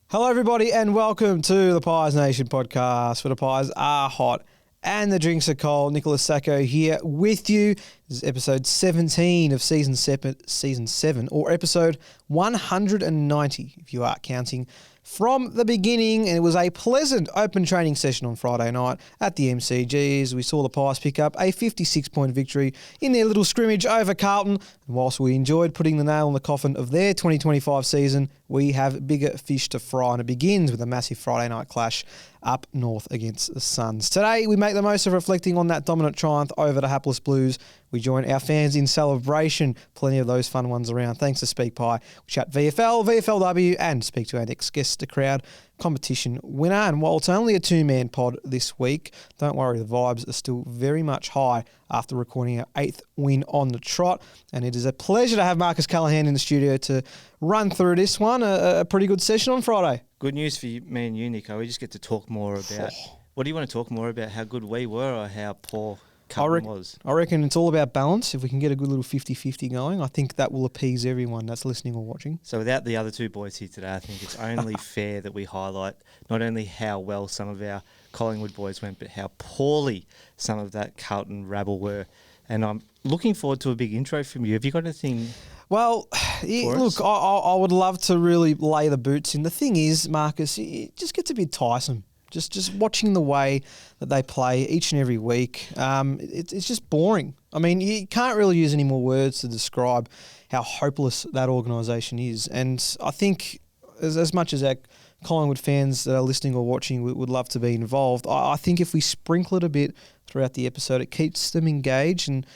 Hello, everybody, and welcome to the Pies Nation podcast, where the pies are hot and the drinks are cold. Nicholas Sacco here with you. This is episode 17 of season 7, or episode 190, if you are counting from the beginning. And it was a pleasant open training session on Friday night at the MCGs. We saw the Pies pick up a 56-point victory in their little scrimmage over Carlton. And whilst we enjoyed putting the nail in the coffin of their 2025 season, we have bigger fish to fry, and it begins with a massive Friday night clash up north against the Suns. Today, we make the most of reflecting on that dominant triumph over the hapless Blues. We join our fans in celebration. Plenty of those fun ones around. Thanks to SpeakPie. We chat VFL, VFLW, and speak to our next guest, the crowd competition winner. And while it's only a two-man pod this week, don't worry, the vibes are still very much high after recording our 8th win on the trot. And it is a pleasure to have Marcus Callahan in the studio to run through this one. A pretty good session on Friday. Good news for me and you, Nico. We just get to talk more about... What do you want to talk more about? How good we were or how poor Carlton was? I reckon it's all about balance. If we can get a good little 50-50 going, I think that will appease everyone that's listening or watching. So without the other two boys here today, I think it's only fair that we highlight not only how well some of our Collingwood boys went, but how poorly some of that Carlton rabble were. And I'm looking forward to a big intro from you. Have you got anything... Well, look, I would love to really lay the boots in. The thing is, Marcus, it just gets a bit tiresome. Just watching the way that they play each and every week, it's just boring. I mean, you can't really use any more words to describe how hopeless that organisation is. And I think as much as our Collingwood fans that are listening or watching would love to be involved, I think if we sprinkle it a bit throughout the episode, it keeps them engaged and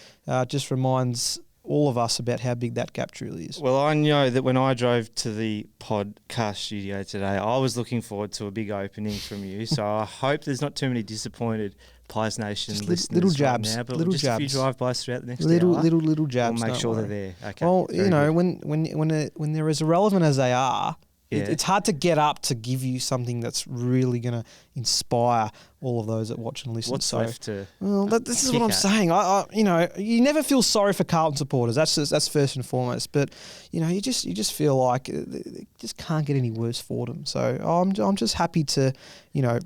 just reminds all of us about how big that gap truly is. Well, I know that when I drove to the podcast studio today, I was looking forward to a big opening from you. So I hope there's not too many disappointed Pies Nation just listeners little jabs, right now, but little just jabs. a few drive-bys throughout the next little hour. jabs. We'll make sure worry. they're there. Okay. Well, Very you know, good. when they're as irrelevant as they are, Yeah. it's hard to get up to give you something that's really going to inspire all of those that watch and listen. What's left to... Well, this is what I'm saying. You never feel sorry for Carlton supporters. That's first and foremost. But you just feel like it just can't get any worse for them. So I'm just happy to,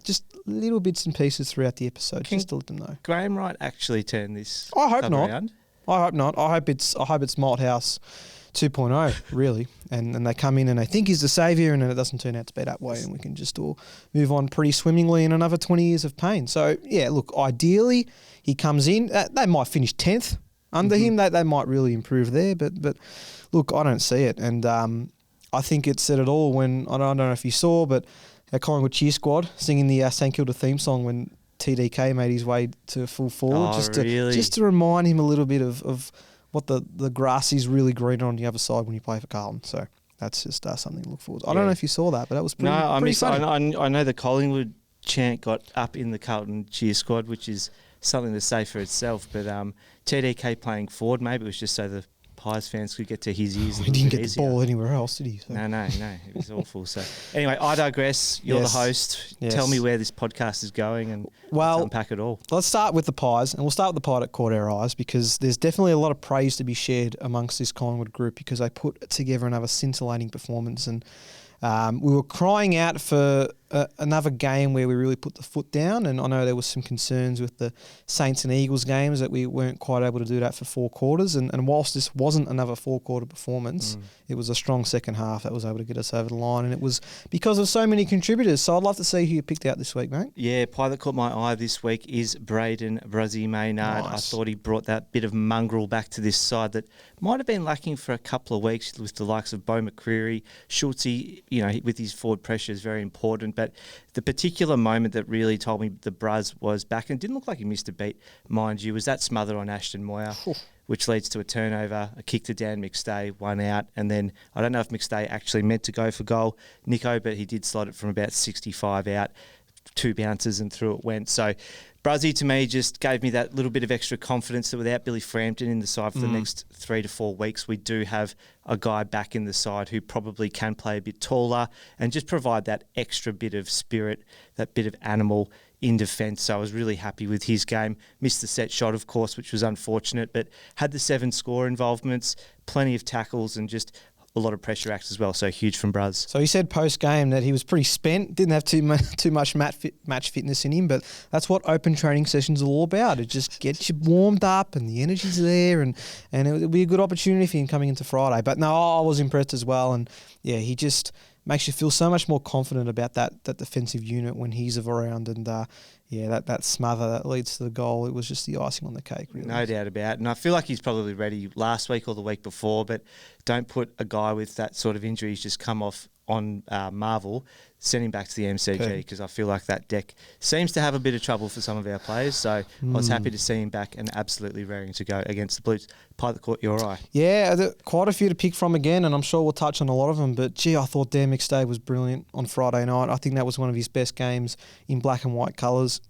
just little bits and pieces throughout the episode just to let them know. Graham Wright actually turn this? I hope not. Around? I hope not. I hope it's Malthouse 2.0, really, and they come in and they think he's the saviour, and then it doesn't turn out to be that way, and we can just all move on pretty swimmingly in another 20 years of pain. So, yeah, look, ideally, he comes in. They might finish 10th under him. They might really improve there, but look, I don't see it. And I think it said it all when, I don't know if you saw, but our Collingwood cheer squad singing the St Kilda theme song when TDK made his way to full forward, just to remind him a little bit of what the grass is really green on the other side when you play for Carlton. So that's just something to look forward to. I don't know if you saw that, but that was pretty funny. I know the Collingwood chant got up in the Carlton cheer squad, which is something to say for itself. But TDK playing forward, maybe it was just so the Pies fans could get to his ears. He didn't get the ball anywhere else, did he? So. No, it was awful. So anyway, I digress. You're the host. Yes. Tell me where this podcast is going and let's unpack it all. Let's start with the Pies, and we'll start with the Pies that caught our eyes, because there's definitely a lot of praise to be shared amongst this Collingwood group, because they put together another scintillating performance, and we were crying out for another game where we really put the foot down. And I know there was some concerns with the Saints and Eagles games that we weren't quite able to do that for 4 quarters. And whilst this wasn't another 4-quarter performance, it was a strong second half that was able to get us over the line. And it was because of so many contributors. So I'd love to see who you picked out this week, mate. Yeah, Pie that caught my eye this week is Braden Maynard. Nice. I thought he brought that bit of mongrel back to this side that might have been lacking for a couple of weeks with the likes of Beau McCreary. Schultzy, with his forward pressure is very important. But the particular moment that really told me the Braz was back, and didn't look like he missed a beat, mind you, was that smother on Ashton Moyer, which leads to a turnover, a kick to Dan McStay, 1 out, and then I don't know if McStay actually meant to go for goal, Nico, but he did slot it from about 65 out, 2 bounces and through it went. So Bruzzy, to me, just gave me that little bit of extra confidence that without Billy Frampton in the side for the next 3 to 4 weeks, we do have a guy back in the side who probably can play a bit taller and just provide that extra bit of spirit, that bit of animal in defence. So I was really happy with his game. Missed the set shot, of course, which was unfortunate, but had the 7 score involvements, plenty of tackles, and just a lot of pressure acts as well. So huge from Bruz. So he said post-game that he was pretty spent, didn't have too much match fitness in him, but that's what open training sessions are all about. It just gets you warmed up and the energy's there, and it would be a good opportunity for him coming into Friday. But no, I was impressed as well, and yeah, he just makes you feel so much more confident about that defensive unit when he's around, and that smother that leads to the goal, it was just the icing on the cake, really. No doubt about it. And I feel like he's probably ready last week or the week before, but don't put a guy with that sort of injury who's just come off on Marvel, send him back to the MCG, because I feel like that deck seems to have a bit of trouble for some of our players. So I was happy to see him back and absolutely raring to go against the Blues. Pie that caught your eye. Yeah, quite a few to pick from again, and I'm sure we'll touch on a lot of them. But gee, I thought Dan McStay was brilliant on Friday night. I think that was one of his best games in black and white colours.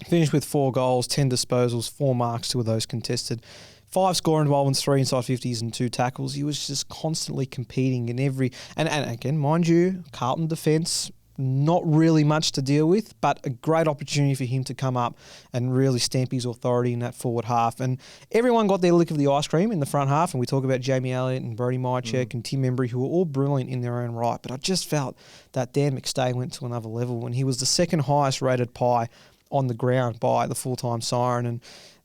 Finished with 4 goals, 10 disposals, 4 marks, 2 of those contested. 5 score involvements, 3 inside 50s and 2 tackles. He was just constantly competing in every... And again, mind you, Carlton defence, not really much to deal with, but a great opportunity for him to come up and really stamp his authority in that forward half. And everyone got their lick of the ice cream in the front half, and we talk about Jamie Elliott and Brodie Mychek and Tim Embry, who were all brilliant in their own right. But I just felt that Dan McStay went to another level when he was the second highest rated pie on the ground by the full-time siren. And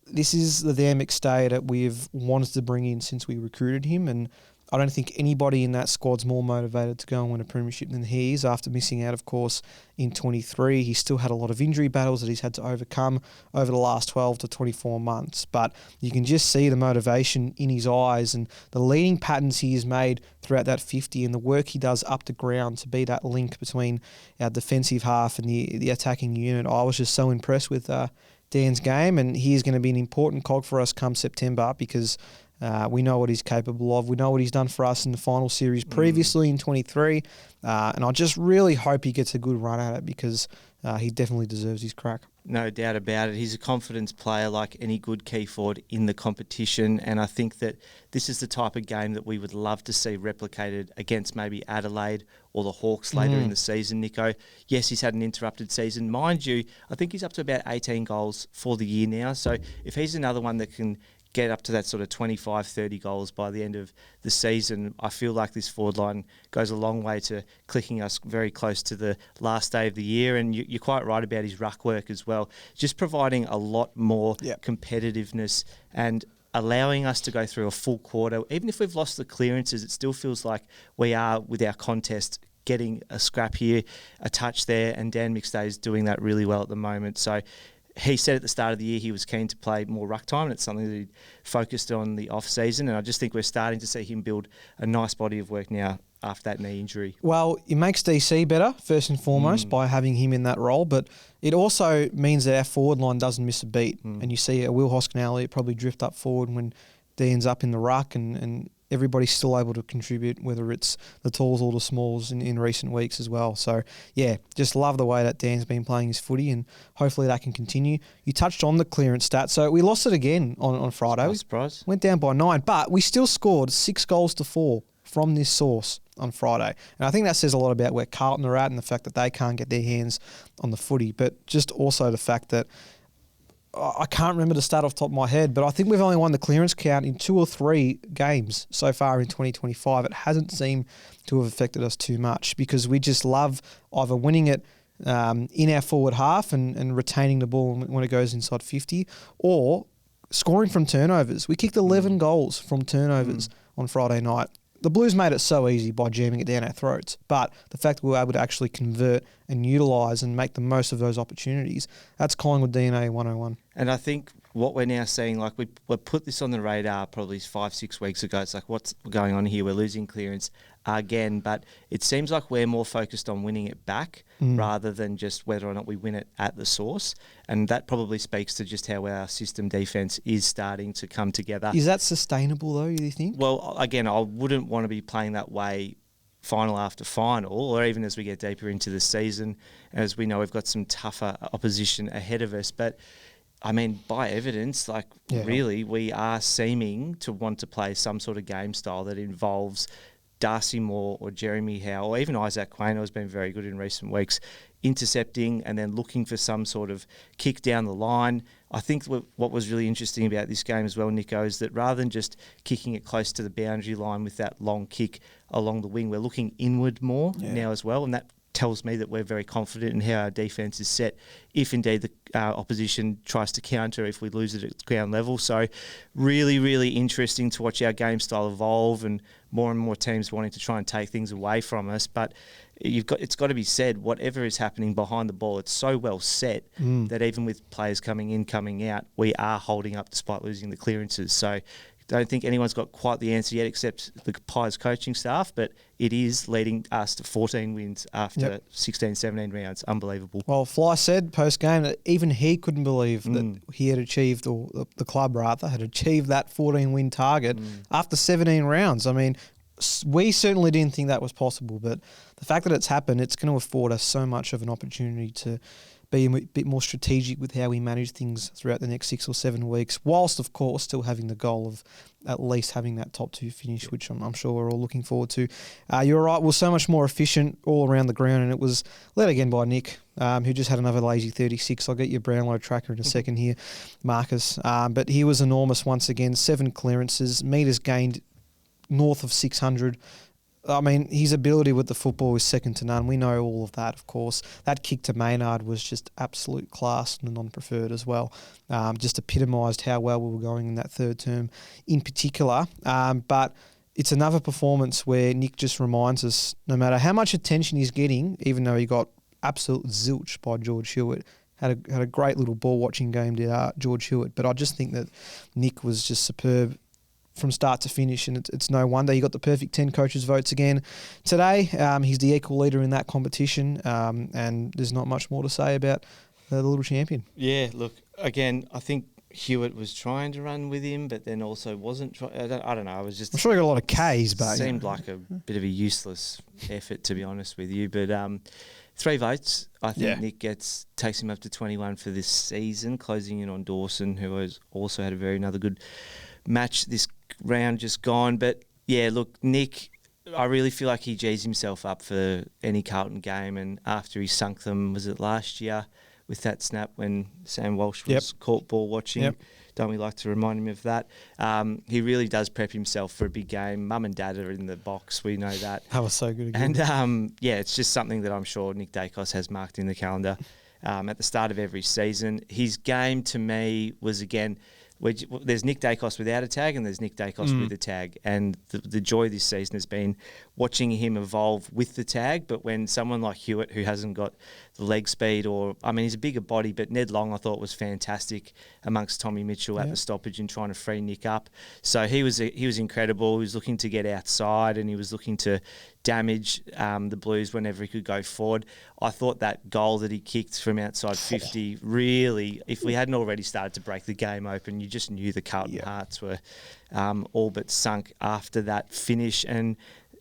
this is the Dan McStay that we've wanted to bring in since we recruited him, and I don't think anybody in that squad's more motivated to go and win a premiership than he is after missing out, of course, in 23. He still had a lot of injury battles that he's had to overcome over the last 12 to 24 months, but you can just see the motivation in his eyes and the leading patterns he has made throughout that 50 and the work he does up the ground to be that link between our defensive half and the attacking unit. I was just so impressed with Dan's game, and he is going to be an important cog for us come September, because we know what he's capable of. We know what he's done for us in the final series previously in 23, and I just really hope he gets a good run at it, because he definitely deserves his crack. No doubt about it. He's a confidence player like any good key forward in the competition, and I think that this is the type of game that we would love to see replicated against maybe Adelaide or the Hawks later in the season, Nico. Yes, he's had an interrupted season. Mind you, I think he's up to about 18 goals for the year now, so if he's another one that can get up to that sort of 25, 30 goals by the end of the season, I feel like this forward line goes a long way to clicking us very close to the last day of the year. And you're quite right about his ruck work as well, just providing a lot more competitiveness and allowing us to go through a full quarter. Even if we've lost the clearances, it still feels like we are, with our contest, getting a scrap here, a touch there, and Dan McStay is doing that really well at the moment. So he said at the start of the year he was keen to play more ruck time, and it's something that he focused on the off-season, and I just think we're starting to see him build a nice body of work now after that knee injury. Well, it makes DC better, first and foremost, by having him in that role, but it also means that our forward line doesn't miss a beat, and you see a Will Hoskin-Elliott probably drift up forward when Dan's up in the ruck, and everybody's still able to contribute, whether it's the talls or the smalls in recent weeks as well. So, yeah, just love the way that Dan's been playing his footy, and hopefully that can continue. You touched on the clearance stat. So we lost it again on Friday. Surprise. Went down by 9, but we still scored 6 goals to 4 from this source on Friday. And I think that says a lot about where Carlton are at and the fact that they can't get their hands on the footy, but just also the fact that I can't remember the stat off the top of my head, but I think we've only won the clearance count in 2 or 3 games so far in 2025. It hasn't seemed to have affected us too much, because we just love either winning it in our forward half and retaining the ball when it goes inside 50, or scoring from turnovers. We kicked 11 goals from turnovers on Friday night. The Blues made it so easy by jamming it down our throats, but the fact that we were able to actually convert and utilise and make the most of those opportunities, that's Collingwood DNA 101. And I think what we're now seeing, like we put this on the radar probably 5-6 weeks ago. It's like, what's going on here? We're losing clearance again, but it seems like we're more focused on winning it back rather than just whether or not we win it at the source. And that probably speaks to just how our system defence is starting to come together. Is that sustainable though, do you think? Well, again, I wouldn't want to be playing that way final after final, or even as we get deeper into the season. As we know, we've got some tougher opposition ahead of us, but I mean, by evidence, really, we are seeming to want to play some sort of game style that involves Darcy Moore or Jeremy Howe or even Isaac Quaino has been very good in recent weeks, intercepting and then looking for some sort of kick down the line. I think what was really interesting about this game as well, Nico, is that rather than just kicking it close to the boundary line with that long kick along the wing, we're looking inward more now as well, and that tells me that we're very confident in how our defence is set if indeed the opposition tries to counter if we lose it at ground level. So really, really interesting to watch our game style evolve and more teams wanting to try and take things away from us. But it's got to be said, whatever is happening behind the ball, it's so well set that even with players coming in, coming out, we are holding up despite losing the clearances. So don't think anyone's got quite the answer yet except the Pies coaching staff, but it is leading us to 14 wins after 16, 17 rounds. Unbelievable. Well, Fly said post-game that even he couldn't believe that he had achieved, or the club rather, had achieved that 14-win target after 17 rounds. I mean, we certainly didn't think that was possible, but the fact that it's happened, it's going to afford us so much of an opportunity to be a bit more strategic with how we manage things throughout the next 6 or 7 weeks, whilst, of course, still having the goal of at least having that top 2 finish, which I'm sure we're all looking forward to. You're right, we're so much more efficient all around the ground, and it was led again by Nick, who just had another lazy 36. I'll get your Brownlow tracker in a second here, Marcus. But he was enormous once again, 7 clearances, metres gained north of 600. I mean, his ability with the football is second to none. We know all of that, of course. That kick to Maynard was just absolute class and non-preferred as well. Just epitomised how well we were going in that third term in particular. But it's another performance where Nick just reminds us, no matter how much attention he's getting, even though he got absolute zilch by George Hewitt, had a great little ball-watching game, did George Hewitt. But I just think that Nick was just superb from start to finish, and it's no wonder he got the perfect 10 coaches' votes again today. He's the equal leader in that competition, and there's not much more to say about the little champion. Yeah, look, again, I think Hewitt was trying to run with him, but then also wasn't. I don't know. I'm sure he got a lot of Ks, but seemed like a bit of a useless effort, to be honest with you. But 3 votes. I think Nick takes him up to 21 for this season, closing in on Dawson, who has also had another good match this round just gone. But yeah, look, Nick, I really feel like he G's himself up for any Carlton game, and after he sunk them, was it last year with that snap when Sam Walsh was caught ball watching? Don't we like to remind him of that? He really does prep himself for a big game. Mum and Dad are in the box, we know that. That was so good again. And it's just something that I'm sure Nick Daicos has marked in the calendar at the start of every season. His game to me was, again, there's Nick Daicos without a tag and there's Nick Daicos with a tag. And the joy this season has been watching him evolve with the tag. But when someone like Hewitt, who hasn't got the leg speed, he's a bigger body, but Ned Long I thought was fantastic amongst Tommy Mitchell at the stoppage and trying to free Nick up. So he was incredible. He was looking to get outside and he was looking to damage the Blues whenever he could go forward. I thought that goal that he kicked from outside 50 really, if we hadn't already started to break the game open, you just knew the Carlton hearts were all but sunk after that finish. And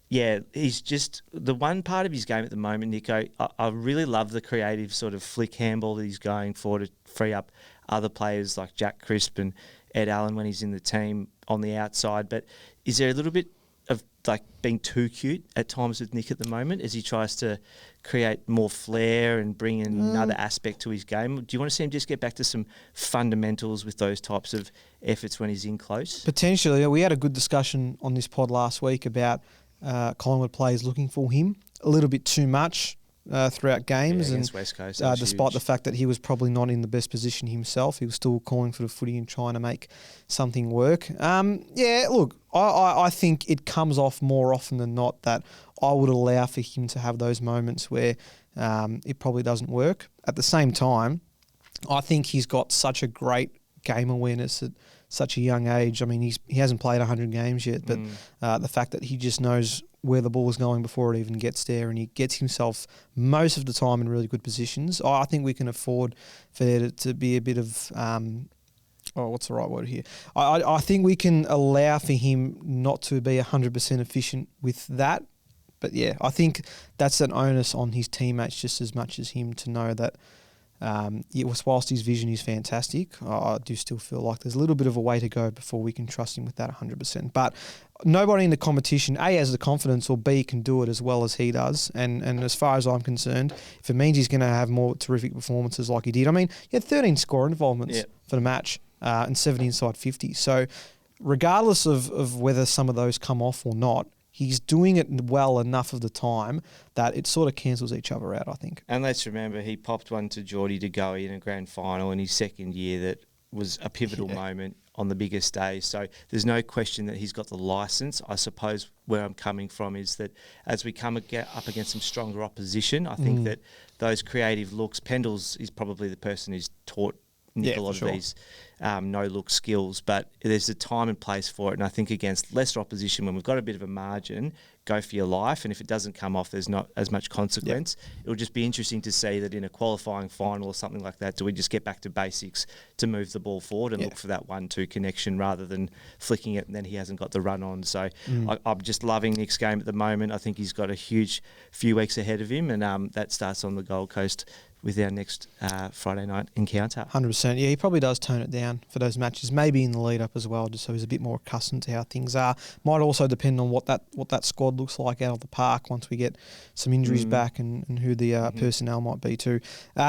yeah, he's just the one part of his game at the moment, Nico. I really love the creative sort of flick handball that he's going for to free up other players like Jack Crisp and Ed Allen when he's in the team on the outside. But is there a little bit of like being too cute at times with Nick at the moment as he tries to create more flair and bring in another aspect to his game? Do you want to see him just get back to some fundamentals with those types of efforts when he's in close? Potentially. We had a good discussion on this pod last week about Collingwood players looking for him a little bit too much throughout games, against West Coast, despite the fact that he was probably not in the best position himself, he was still calling for the footy and trying to make something work. Look, I think it comes off more often than not that I would allow for him to have those moments where it probably doesn't work. At the same time, I think he's got such a great game awareness at such a young age. I mean, he hasn't played 100 games yet, but the fact that he just knows where the ball is going before it even gets there, and he gets himself most of the time in really good positions. I think we can afford for there to be a bit of what's the right word here? I think we can allow for him not to be 100% efficient with that. But yeah, I think that's an onus on his teammates just as much as him to know that Whilst his vision is fantastic, I do still feel like there's a little bit of a way to go before we can trust him with that 100%. But nobody in the competition, A, has the confidence, or B, can do it as well as he does. And as far as I'm concerned, if it means he's going to have more terrific performances like he did. I mean, he had 13 score involvements for the match and 7 inside 50. So regardless of whether some of those come off or not, he's doing it well enough of the time that it sort of cancels each other out, I think. And let's remember, he popped one to Geordie to Goey in a grand final in his second year that was a pivotal moment on the biggest day. So there's no question that he's got the licence. I suppose where I'm coming from is that as we come up against some stronger opposition, I think that those creative looks, Pendle's is probably the person who's taught Nick a lot of these no-look skills, but there's a time and place for it. And I think against lesser opposition, when we've got a bit of a margin, go for your life. And if it doesn't come off, there's not as much consequence. It'll just be interesting to see that in a qualifying final or something like that, do we just get back to basics to move the ball forward and look for that 1-2 connection rather than flicking it and then he hasn't got the run on. So I'm just loving Nick's game at the moment. I think he's got a huge few weeks ahead of him, and that starts on the Gold Coast with our next Friday night encounter. 100%. Yeah, he probably does tone it down for those matches, maybe in the lead-up as well, just so he's a bit more accustomed to how things are. Might also depend on what that squad looks like out of the park once we get some injuries back and who the personnel might be too.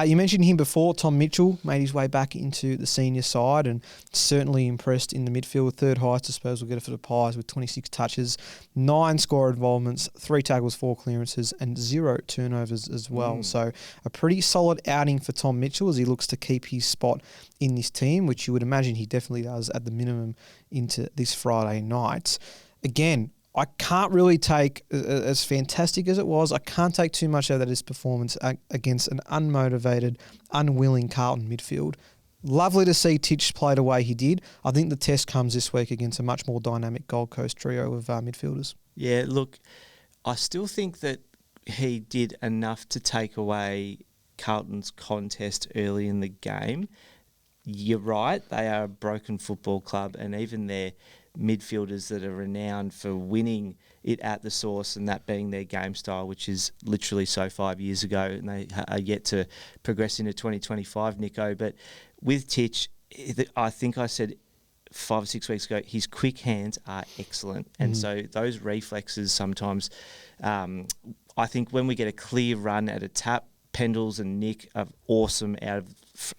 You mentioned him before. Tom Mitchell made his way back into the senior side and certainly impressed in the midfield. Third highest disposal getter for the Pies with 26 touches, 9 score involvements, 3 tackles, 4 clearances and 0 turnovers as well. So a pretty solid outing for Tom Mitchell as he looks to keep his spot in this team, which you would imagine he definitely does at the minimum into this Friday night. Again, I can't really take, as fantastic as it was, I can't take too much out of his performance against an unmotivated, unwilling Carlton midfield. Lovely to see Titch play the way he did. I think the test comes this week against a much more dynamic Gold Coast trio of midfielders. Yeah, look, I still think that he did enough to take away Carlton's contest early in the game. You're right, they are a broken football club, and even their midfielders that are renowned for winning it at the source and that being their game style, which is literally so 5 years ago, and they are yet to progress into 2025, Nico. But with Titch, I think I said 5 or 6 weeks ago, his quick hands are excellent. And so those reflexes sometimes, I think when we get a clear run at a tap, Pendles and Nick are awesome out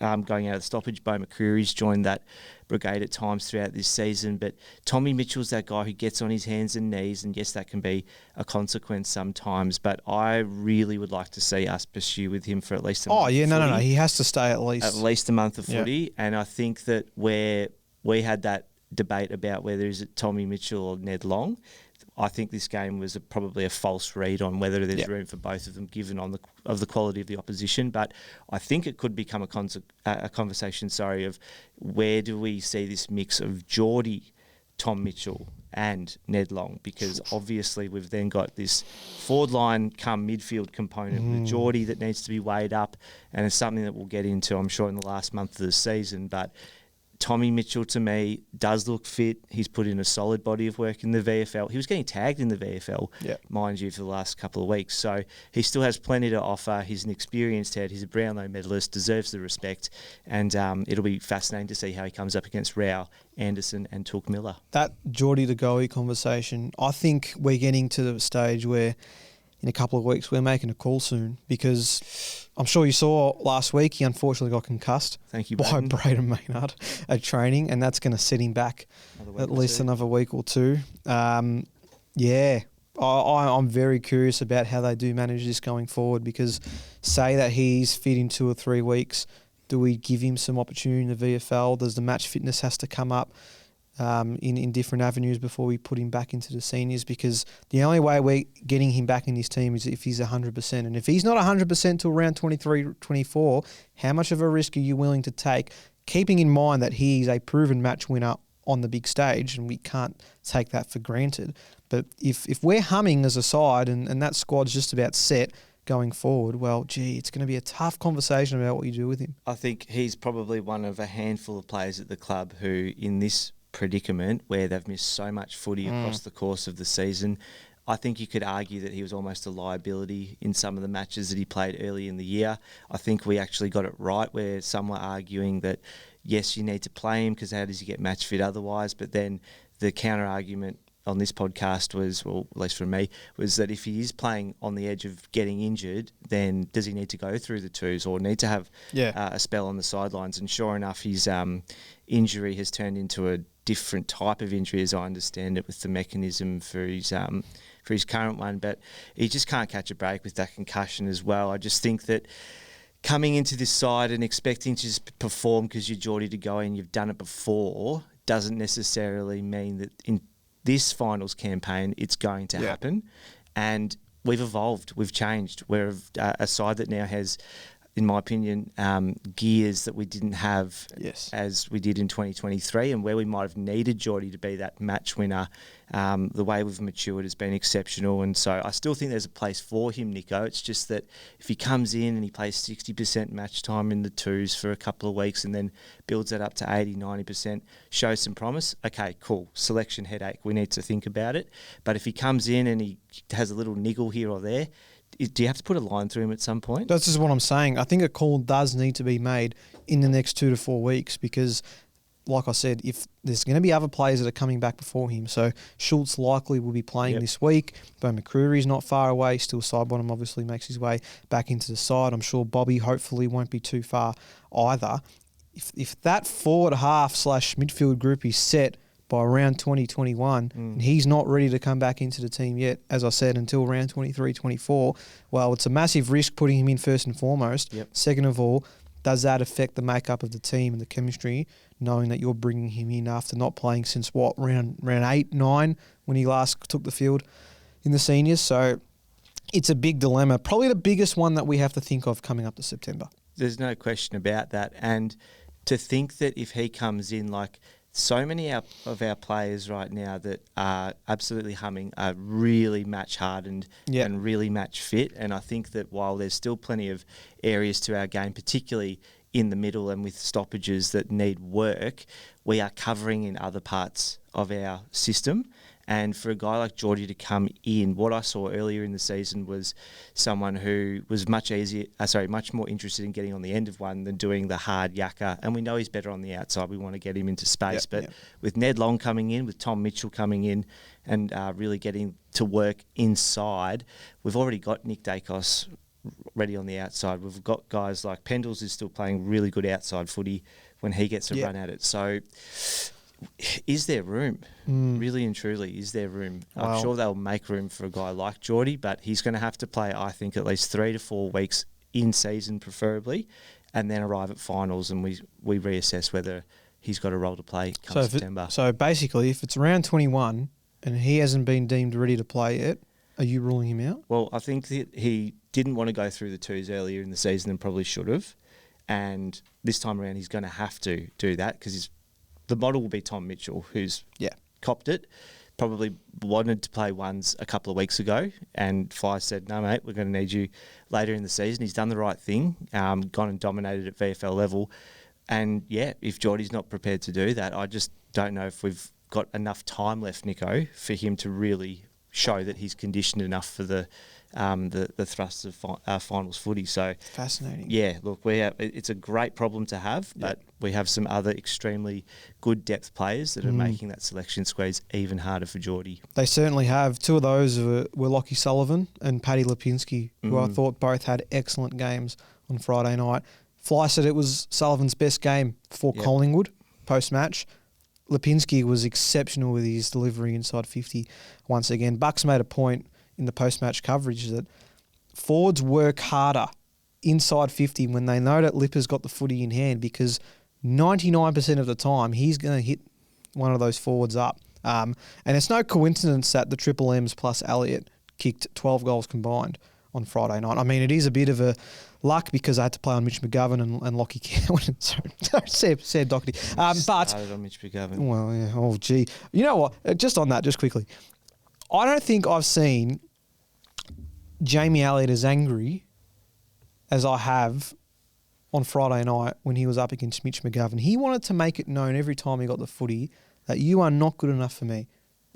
of going out of the stoppage. Bo McCreary's joined that brigade at times throughout this season. But Tommy Mitchell's that guy who gets on his hands and knees, and yes, that can be a consequence sometimes. But I really would like to see us pursue with him for at least a month. Oh, yeah, no. He has to stay at least a month of footy. And I think that where we had that debate about whether is it Tommy Mitchell or Ned Long, I think this game was probably a false read on whether there's room for both of them, given of the quality of the opposition. But I think it could become a conversation. Of where do we see this mix of Geordie, Tom Mitchell, and Ned Long? Because obviously we've then got this forward line come midfield component with Geordie that needs to be weighed up, and it's something that we'll get into, I'm sure, in the last month of the season. But Tommy Mitchell, to me, does look fit. He's put in a solid body of work in the VFL. He was getting tagged in the VFL, mind you, for the last couple of weeks. So he still has plenty to offer. He's an experienced head. He's a Brownlow medalist, deserves the respect. And it'll be fascinating to see how he comes up against Rao, Anderson and Took Miller. That Geordie to Goey conversation, I think we're getting to the stage where in a couple of weeks we're making a call soon, because I'm sure you saw last week he unfortunately got concussed by Braden Maynard at training, and that's going to set him back at least another week or two. I'm very curious about how they do manage this going forward, because say that he's fit in 2 or 3 weeks, do we give him some opportunity in the VFL? Does the match fitness has to come up in different avenues before we put him back into the seniors? Because the only way we're getting him back in this team is if he's 100%. And if he's not 100% till around 23, 24, how much of a risk are you willing to take, keeping in mind that he's a proven match winner on the big stage, and we can't take that for granted. But if we're humming as a side and that squad's just about set going forward, well, it's going to be a tough conversation about what you do with him. I think he's probably one of a handful of players at the club who, in this predicament where they've missed so much footy across the course of the season, I think you could argue that he was almost a liability in some of the matches that he played early in the year. I think we actually got it right where some were arguing that, yes, you need to play him because how does he get match fit otherwise? But then the counter argument on this podcast was, well, at least for me, was that if he is playing on the edge of getting injured, then does he need to go through the twos or need to have a spell on the sidelines? And sure enough, his injury has turned into a different type of injury, as I understand it, with the mechanism for his current one. But he just can't catch a break with that concussion as well. I just think that coming into this side and expecting to just perform because you're Geordie to go and you've done it before doesn't necessarily mean that in this finals campaign it's going to happen. And we've evolved, we've changed. We're a side that now has, in my opinion, gears that we didn't have as we did in 2023, and where we might have needed Geordie to be that match winner. The way we've matured has been exceptional, and so I still think there's a place for him, Nico. It's just that if he comes in and he plays 60% match time in the twos for a couple of weeks and then builds that up to 80, 90%, shows some promise, okay, cool, selection headache, we need to think about it. But if he comes in and he has a little niggle here or there, do you have to put a line through him at some point? That's just what I'm saying. I think a call does need to be made in the next 2 to 4 weeks because, like I said, if there's going to be other players that are coming back before him, so Schultz likely will be playing this week. Bo McCreary's not far away. Still Sidebottom obviously makes his way back into the side. I'm sure Bobby hopefully won't be too far either. If that forward half / midfield group is set by around 2021, and he's not ready to come back into the team yet, as I said, until around 23, 24, well, it's a massive risk putting him in first and foremost. Second of all, does that affect the makeup of the team and the chemistry, knowing that you're bringing him in after not playing since, round 8, 9, when he last took the field in the seniors? So it's a big dilemma, probably the biggest one that we have to think of coming up to September. There's no question about that. And to think that if he comes in like so many of our players right now that are absolutely humming are really match hardened and really match fit. And I think that while there's still plenty of areas to our game, particularly in the middle and with stoppages that need work, we are covering in other parts of our system. And for a guy like Geordie to come in, what I saw earlier in the season was someone who was much more interested in getting on the end of one than doing the hard yakka. And we know he's better on the outside. We want to get him into space. With Ned Long coming in, with Tom Mitchell coming in and really getting to work inside, we've already got Nick Daicos ready on the outside. We've got guys like Pendles is still playing really good outside footy when he gets a run at it. So is there room? Really and truly, is there room? Wow. I'm sure they'll make room for a guy like Geordie, but he's going to have to play, I think, at least 3 to 4 weeks in season, preferably, and then arrive at finals, and we reassess whether he's got a role to play come September. So basically, if it's around 21 and he hasn't been deemed ready to play yet, are you ruling him out? Well, I think that he didn't want to go through the twos earlier in the season and probably should have, and this time around he's going to have to do that because the model will be Tom Mitchell, who's copped it, probably wanted to play ones a couple of weeks ago, and Fly said, no, mate, we're going to need you later in the season. He's done the right thing, gone and dominated at VFL level. And, if Geordie's not prepared to do that, I just don't know if we've got enough time left, Nico, for him to really show that he's conditioned enough for the thrusts of finals footy. So fascinating. Yeah, look, it's a great problem to have, but we have some other extremely good depth players that are making that selection squeeze even harder for Geordie. They certainly have. Two of those were Lockie Sullivan and Paddy Lipinski, who I thought both had excellent games on Friday night. Fly said it was Sullivan's best game for Collingwood post-match. Lipinski was exceptional with his delivery inside 50 once again. Bucks made a point in the post-match coverage that forwards work harder inside 50 when they know that Lipper's got the footy in hand, because 99% of the time he's going to hit one of those forwards up. And it's no coincidence that the Triple M's plus Elliott kicked 12 goals combined on Friday night. I mean, it is a bit of a luck because I had to play on Mitch McGovern and Lockie Cowan. Sorry, Sam Doherty. But started on Mitch McGovern. Well, yeah. Oh, gee. You know what? Just on that, just quickly. I don't think I've seen Jamie Elliott as angry as I have on Friday night when he was up against Mitch McGovern. He wanted to make it known every time he got the footy that you are not good enough for me.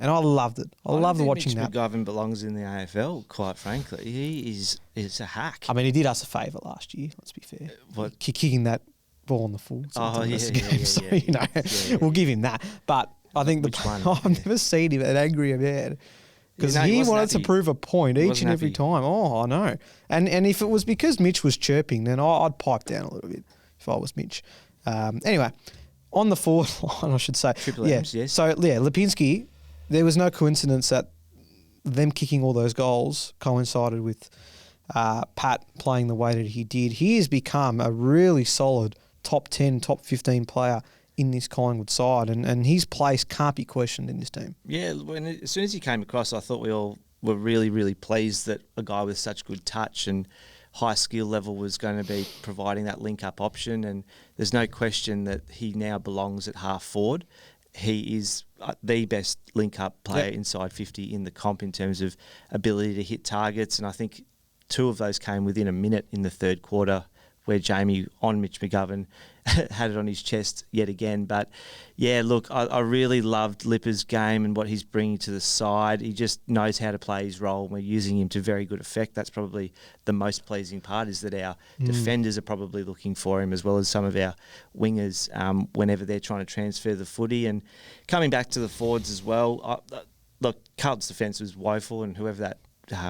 And I loved it. I loved watching that. Mitch McGovern belongs in the AFL, quite frankly. He is a hack. I mean, he did us a favour last year, let's be fair. What? Kicking that ball on the full. We'll give him that. But I think I've never seen him an angrier man. Because he wanted to prove a point each and every time. Oh, I know. And if it was because Mitch was chirping, then I'd pipe down a little bit if I was Mitch. Anyway, on the forward line, I should say. Triple M's, yes. So, Lipinski, there was no coincidence that them kicking all those goals coincided with Pat playing the way that he did. He has become a really solid top 10, top 15 player in this Collingwood side, and his place can't be questioned in this team. Yeah, as soon as he came across, I thought we all were really, really pleased that a guy with such good touch and high skill level was going to be providing that link-up option, and there's no question that he now belongs at half forward. He is the best link-up player inside 50 in the comp in terms of ability to hit targets, and I think 2 of those came within a minute in the third quarter, where Jamie on Mitch McGovern had it on his chest yet again. But, yeah, look, I really loved Lipper's game and what he's bringing to the side. He just knows how to play his role. We're using him to very good effect. That's probably the most pleasing part, is that our defenders are probably looking for him, as well as some of our wingers whenever they're trying to transfer the footy. And coming back to the forwards as well, look, Carlton's defence was woeful, and whoever that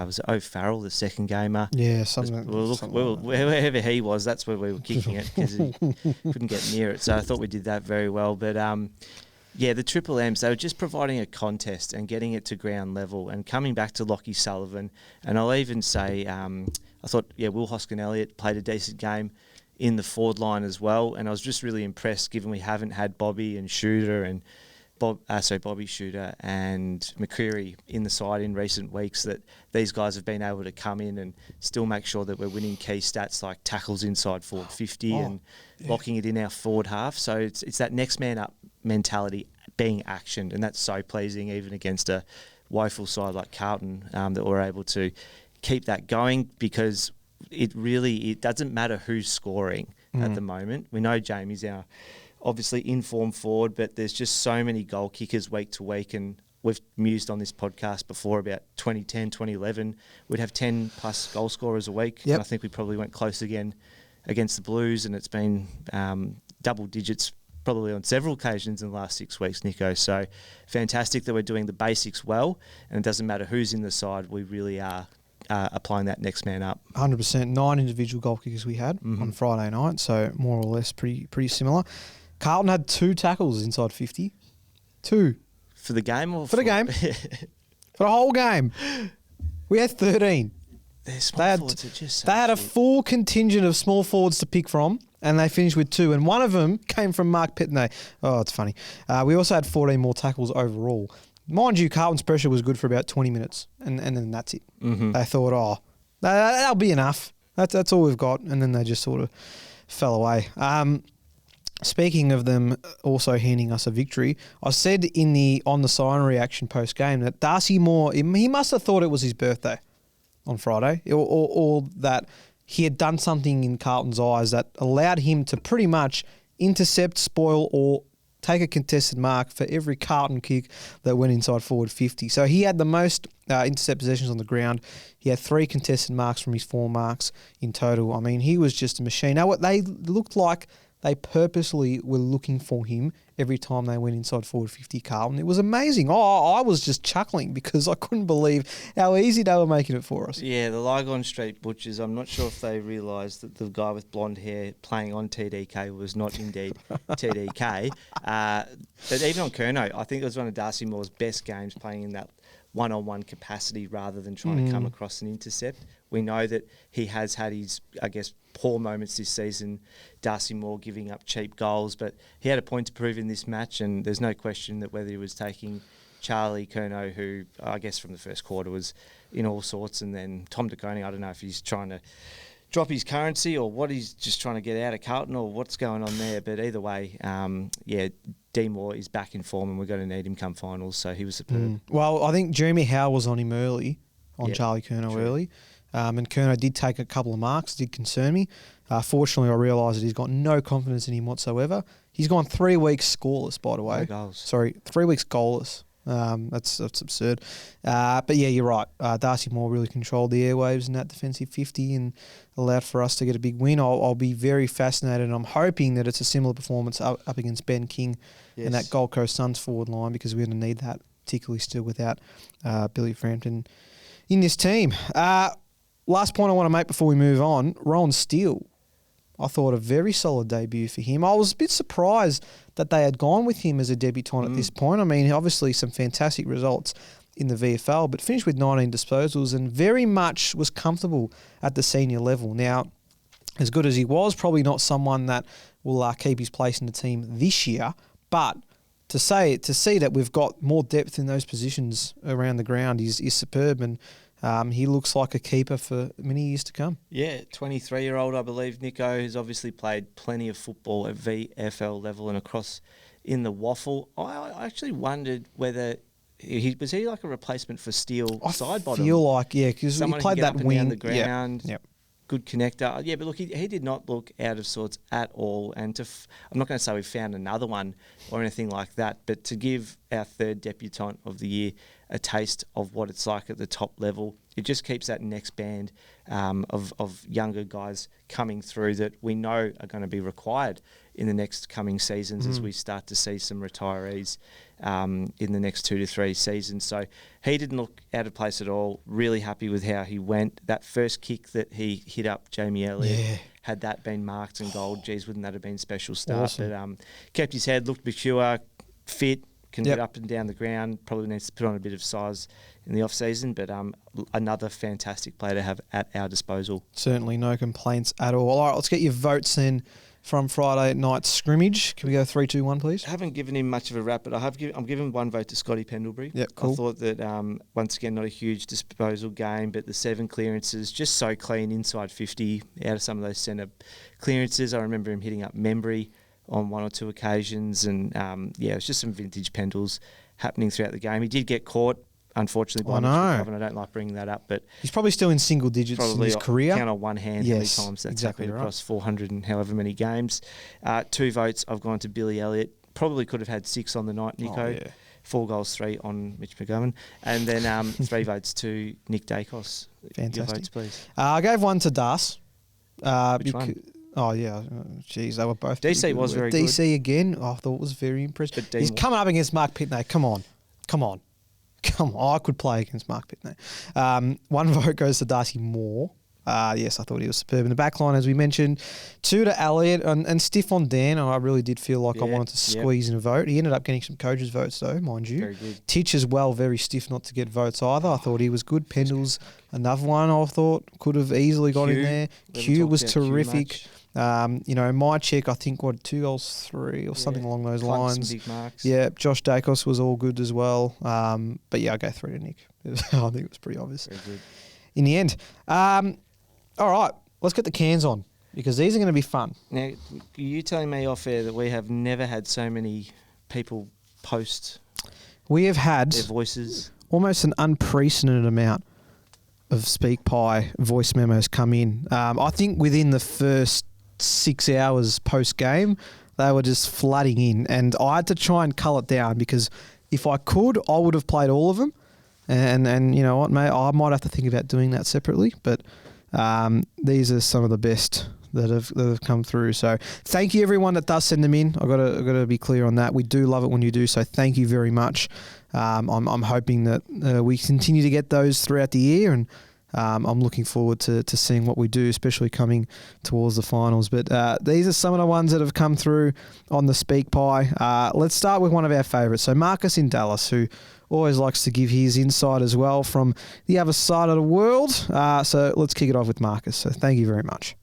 was it O'Farrell, the second gamer? Yeah, wherever he was, that's where we were kicking it, because he couldn't get near it. So I thought we did that very well. But the Triple M's, they were just providing a contest and getting it to ground level, and coming back to Lockie Sullivan. And I'll even say, I thought, Will Hoskin-Elliott played a decent game in the forward line as well. And I was just really impressed, given we haven't had Bobby and Shooter and Bobby Shooter and McCreary in the side in recent weeks, that these guys have been able to come in and still make sure that we're winning key stats like tackles inside forward 50 and locking it in our forward half. So it's that next man up mentality being actioned, and that's so pleasing, even against a woeful side like Carlton, that we're able to keep that going, because it doesn't matter who's scoring at the moment. We know Jamie's our obviously in-form forward, but there's just so many goal kickers week to week, and we've mused on this podcast before about 2010, 2011. We'd have 10-plus goal scorers a week. Yep. And I think we probably went close again against the Blues, and it's been double digits probably on several occasions in the last 6 weeks, Nico. So fantastic that we're doing the basics well, and it doesn't matter who's in the side, we really are applying that next man up. 100%. 9 individual goal kickers we had on Friday night, so more or less pretty similar. Carlton had 2 tackles inside 50. 2. For the game or for the game? For the whole game. We had 13. They had a full contingent of small forwards to pick from, and they finished with 2. And one of them came from Mark Petnay. Oh, it's funny. We also had 14 more tackles overall. Mind you, Carlton's pressure was good for about 20 minutes, and then that's it. They thought, that'll be enough. That's all we've got. And then they just sort of fell away. Speaking of them also handing us a victory, I said on the siren reaction post game that Darcy Moore, he must have thought it was his birthday on Friday, or that he had done something in Carlton's eyes that allowed him to pretty much intercept, spoil, or take a contested mark for every Carlton kick that went inside forward 50. So he had the most intercept possessions on the ground. He had 3 contested marks from his 4 marks in total. I mean, he was just a machine. Now, what they looked like, they purposely were looking for him every time they went inside forward 50, Carlton. It was amazing. I was just chuckling because I couldn't believe how easy they were making it for us. Yeah, the Lygon Street Butchers, I'm not sure if they realised that the guy with blonde hair playing on TDK was not indeed TDK. But even on Curnow, I think it was one of Darcy Moore's best games, playing in that one-on-one capacity rather than trying to come across an intercept. We know that he has had his, poor moments this season, Darcy Moore giving up cheap goals, but he had a point to prove in this match, and there's no question that whether he was taking Charlie Curnow, who from the first quarter was in all sorts, and then Tom De Koning, I don't know if he's trying to drop his currency or what, he's just trying to get out of Carlton or what's going on there, but either way, D Moore is back in form, and we're going to need him come finals, so he was superb. Well, I think Jeremy Howe was on him early, Charlie Curnow early. And Curnow did take a couple of marks, did concern me. Fortunately, I realised that he's got no confidence in him whatsoever. He's gone 3 weeks scoreless, by the way. No goals. Sorry, 3 weeks goalless. That's absurd. But yeah, you're right. Darcy Moore really controlled the airwaves in that defensive 50 and allowed for us to get a big win. I'll be very fascinated, and I'm hoping that it's a similar performance up against Ben King and that Gold Coast Suns forward line, because we're going to need that, particularly still without Billy Frampton in this team. Last point I want to make before we move on, Rowan Steele. I thought a very solid debut for him. I was a bit surprised that they had gone with him as a debutant at this point. I mean, obviously some fantastic results in the VFL, but finished with 19 disposals and very much was comfortable at the senior level. Now, as good as he was, probably not someone that will keep his place in the team this year, but to see that we've got more depth in those positions around the ground is superb, and he looks like a keeper for many years to come. Yeah, 23-year-old, I believe, Nico, who's obviously played plenty of football at VFL level and across in the Waffle. I actually wondered whether he was like a replacement for Steele side bottom. I feel like, yeah, because he played that wing. Down the ground. Yep. Good connector. Yeah, but look, he did not look out of sorts at all. And I'm not going to say we found another one or anything like that, but to give our third debutant of the year a taste of what it's like at the top level, it just keeps that next band of younger guys coming through that we know are going to be required in the next coming seasons as we start to see some retirees in the next 2 to 3 seasons. So he didn't look out of place at all. Really happy with how he went. That first kick that he hit up Jamie Elliott, had that been marked in gold, geez, wouldn't that have been a special start? Awesome. But kept his head, looked mature, fit, can get up and down the ground, probably needs to put on a bit of size in the off-season, but another fantastic player to have at our disposal. Certainly no complaints at all. All right, let's get your votes in from Friday night's scrimmage. Can we go 3, 2, 1, please? I haven't given him much of a rap, but I'm giving one vote to Scotty Pendlebury. Yep, cool. I thought that, once again, not a huge disposal game, but the 7 clearances, just so clean inside 50 out of some of those centre clearances. I remember him hitting up Membry on 1 or 2 occasions, and it was just some vintage Pendles happening throughout the game. He did get caught, unfortunately, by McStay. I don't like bringing that up, but he's probably still in single digits in his career. Count on one hand how many times that's happened across 400 and however many games. 2 votes, I've gone to Billy Elliott. Probably could have had 6 on the night, Nico. 4 goals, 3 on Mitch McGovern. And then 3 votes to Nick Daicos. Fantastic. Your votes, please. I gave one to Das. Which one? Oh, yeah. Jeez, they were both... DC was very good. DC again, I thought was very impressive. He's coming up against Mark Pitney. Come on. I could play against Mark Pitney. 1 vote goes to Darcy Moore. Yes, I thought he was superb in the back line, as we mentioned. 2 to Elliott and stiff on Dan. I really did feel like I wanted to squeeze in a vote. He ended up getting some coaches' votes, though, mind you. Very good. Titch as well, very stiff not to get votes either. I thought he was good. Pendles, another one I thought could have easily got in there. Q was terrific. My check, I think, 2 goals, 3 or something along those lines. Some big marks. Yeah, Josh Daicos was all good as well. But yeah, I'll go 3 to Nick. I think it was pretty obvious. Very good. In the end. All right, let's get the cans on, because these are going to be fun. Now, you telling me off air that we have never had so many people post we have had their voices, almost an unprecedented amount of SpeakPie voice memos come in. I think within the first 6 hours post-game, they were just flooding in, and I had to try and cull it down, because if I could, I would have played all of them, and you know what, mate, I might have to think about doing that separately, but these are some of the best that have come through. So thank you everyone that does send them in. I've got to be clear on that. We do love it when you do. So thank you very much. I'm hoping that we continue to get those throughout the year, and I'm looking forward to seeing what we do, especially coming towards the finals. But these are some of the ones that have come through on the SpeakPie. Let's start with one of our favourites. So Marcus in Dallas, who always likes to give his insight as well from the other side of the world. So let's kick it off with Marcus. So thank you very much.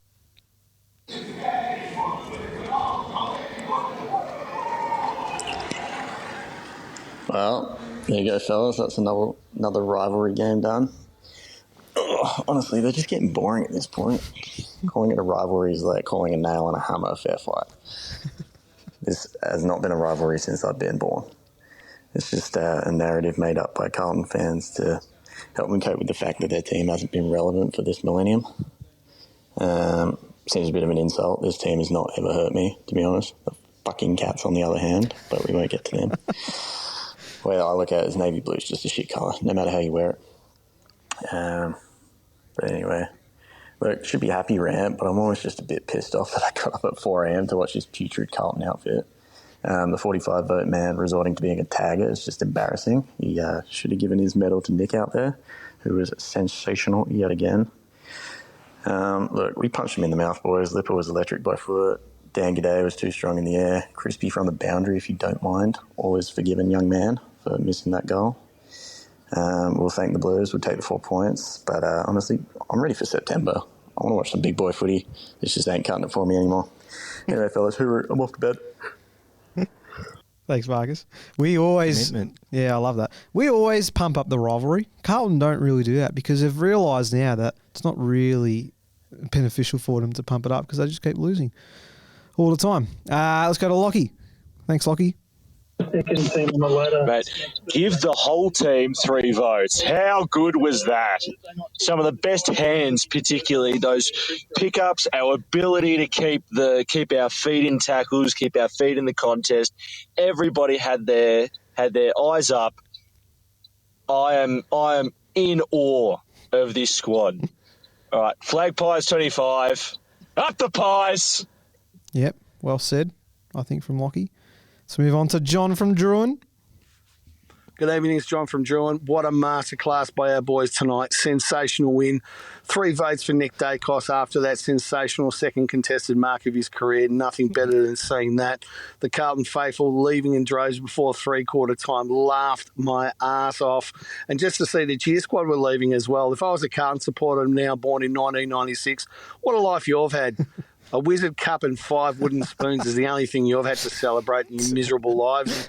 Well, there you go, fellas. That's another rivalry game done. Honestly, they're just getting boring at this point. Calling it a rivalry is like calling a nail in a hammer a fair fight. This has not been a rivalry since I've been born. It's just a narrative made up by Carlton fans to help them cope with the fact that their team hasn't been relevant for this millennium. Seems a bit of an insult. This team has not ever hurt me, to be honest. The fucking Cats, on the other hand, but we won't get to them. way that I look at it is navy blue is just a shit colour, no matter how you wear it. But anyway, look, should be happy rant, but I'm almost just a bit pissed off that I got up at 4 a.m. to watch this putrid Carlton outfit. The 45 vote man resorting to being a tagger is just embarrassing. He should have given his medal to Nick out there, who was sensational yet again. Look, we punched him in the mouth, boys. Lipper was electric by foot. Dan G'day was too strong in the air. Crispy from the boundary, if you don't mind. Always forgiven young man for missing that goal. We'll thank the Blues. We'll take the 4 points. But honestly, I'm ready for September. I want to watch some big boy footy. This just ain't cutting it for me anymore. Anyway, fellas, I'm off to bed. Thanks, Marcus. We always... Commitment. Yeah, I love that. We always pump up the rivalry. Carlton don't really do that because they've realised now that it's not really beneficial for them to pump it up because they just keep losing all the time. Let's go to Lockie. Thanks, Lockie. Second team on the ladder. Mate, give the whole team 3 votes. How good was that? Some of the best hands, particularly those pickups, our ability to keep our feet in tackles, keep our feet in the contest. Everybody had their eyes up. I am in awe of this squad. All right, flag pies 25. Up the pies. Yep, well said, I think, from Lockie. Let's move on to John from Druin. Good evening, it's John from Druin. What a masterclass by our boys tonight. Sensational win. 3 votes for Nick Daicos after that sensational second contested mark of his career. Nothing better than seeing that. The Carlton faithful leaving in droves before 3/4 time. Laughed my ass off. And just to see the cheer squad were leaving as well. If I was a Carlton supporter now born in 1996, what a life you've had. A Wizard Cup and 5 wooden spoons is the only thing you've had to celebrate in your miserable lives.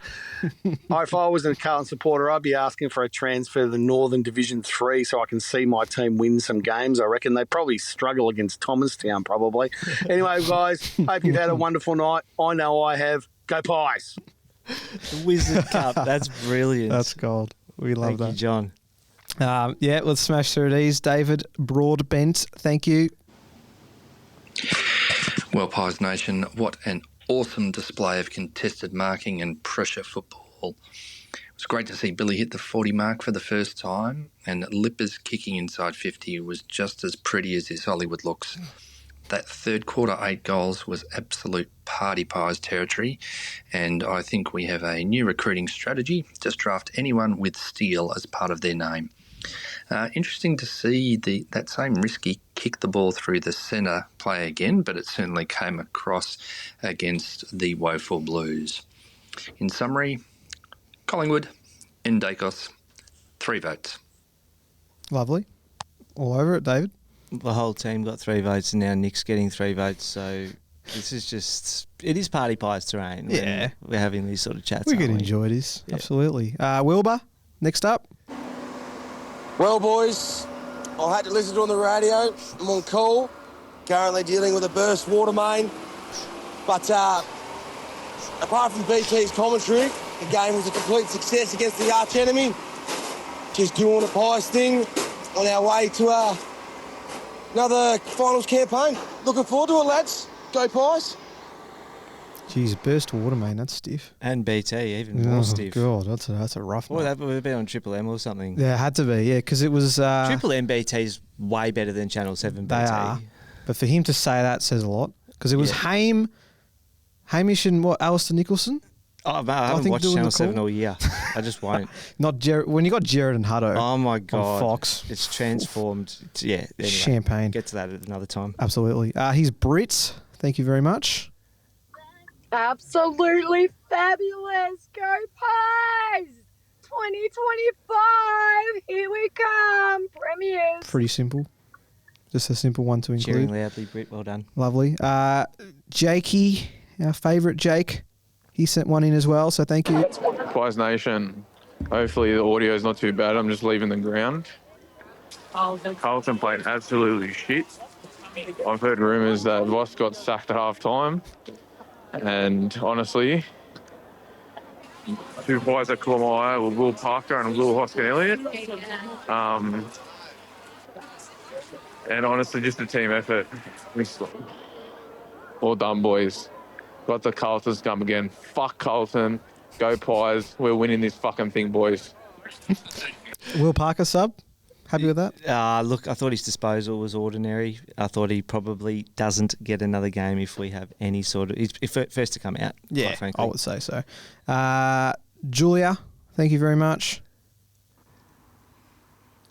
If I was a Carlton supporter, I'd be asking for a transfer to the Northern Division 3 so I can see my team win some games. I reckon they'd probably struggle against Thomastown, probably. Anyway, guys, hope you've had a wonderful night. I know I have. Go Pies! The Wizard Cup. That's brilliant. That's gold. We love Thank you, John. Yeah, let's smash through these. David Broadbent, thank you. Well, Pies Nation, what an awesome display of contested marking and pressure football. It was great to see Billy hit the 40 mark for the first time, and Lipper's kicking inside 50 was just as pretty as his Hollywood looks. That third quarter 8 goals was absolute party pies territory, and I think we have a new recruiting strategy. Just draft anyone with steel as part of their name. Interesting to see that same risky kick the ball through the centre play again, but it certainly came across against the woeful Blues. In summary, Collingwood and Daicos, 3 votes. Lovely. All over it, David. The whole team got 3 votes, and now Nick's getting 3 votes. So this is it is party pies terrain. Yeah. We're having these sort of chats. We can aren't enjoy this. Yeah. Absolutely. Wilbur, next up. Well, boys, I had to listen to it on the radio. I'm on call, currently dealing with a burst water main. But apart from BT's commentary, the game was a complete success against the arch enemy. Just doing a Pies thing on our way to another finals campaign. Looking forward to it, lads. Go Pies. Jeez, burst water, man. That's stiff. And BT, even more stiff. God, that's a rough one. Well, that would have been on Triple M or something. Yeah, it had to be, yeah, because it was... Triple M BT's way better than Channel 7 BT. They are. But for him to say that says a lot. Because it was Hamish and Alistair Nicholson? Oh, man, I haven't watched Channel 7 all year. I just won't. Not Jared. When you got Jared and Hutto. Oh, my God. On Fox. It's transformed. Anyway, champagne. Get to that at another time. Absolutely. He's Brits. Thank you very much. Absolutely fabulous. Go Pies! 2025. Here we come. Premiers. Pretty simple. Just a simple one to include. Cheering loudly, Brit. Well done. Lovely. Jakey, our favourite Jake, he sent one in as well, so thank you. Pies Nation, hopefully the audio is not too bad. I'm just leaving the ground. Carlton played absolutely shit. I've heard rumours that Voss got sacked at half time. And honestly, 2 Pies at Kalamaya with Will Parker and Will Hoskin Elliott. And honestly, just a team effort. All done, boys. Got the Carlton scum again. Fuck Carlton. Go Pies. We're winning this fucking thing, boys. Will Parker sub? Happy with that? Look, I thought his disposal was ordinary. I thought he probably doesn't get another game if we have any sort of... He's first to come out, Yeah, quite frankly. I would say so. Julia, thank you very much.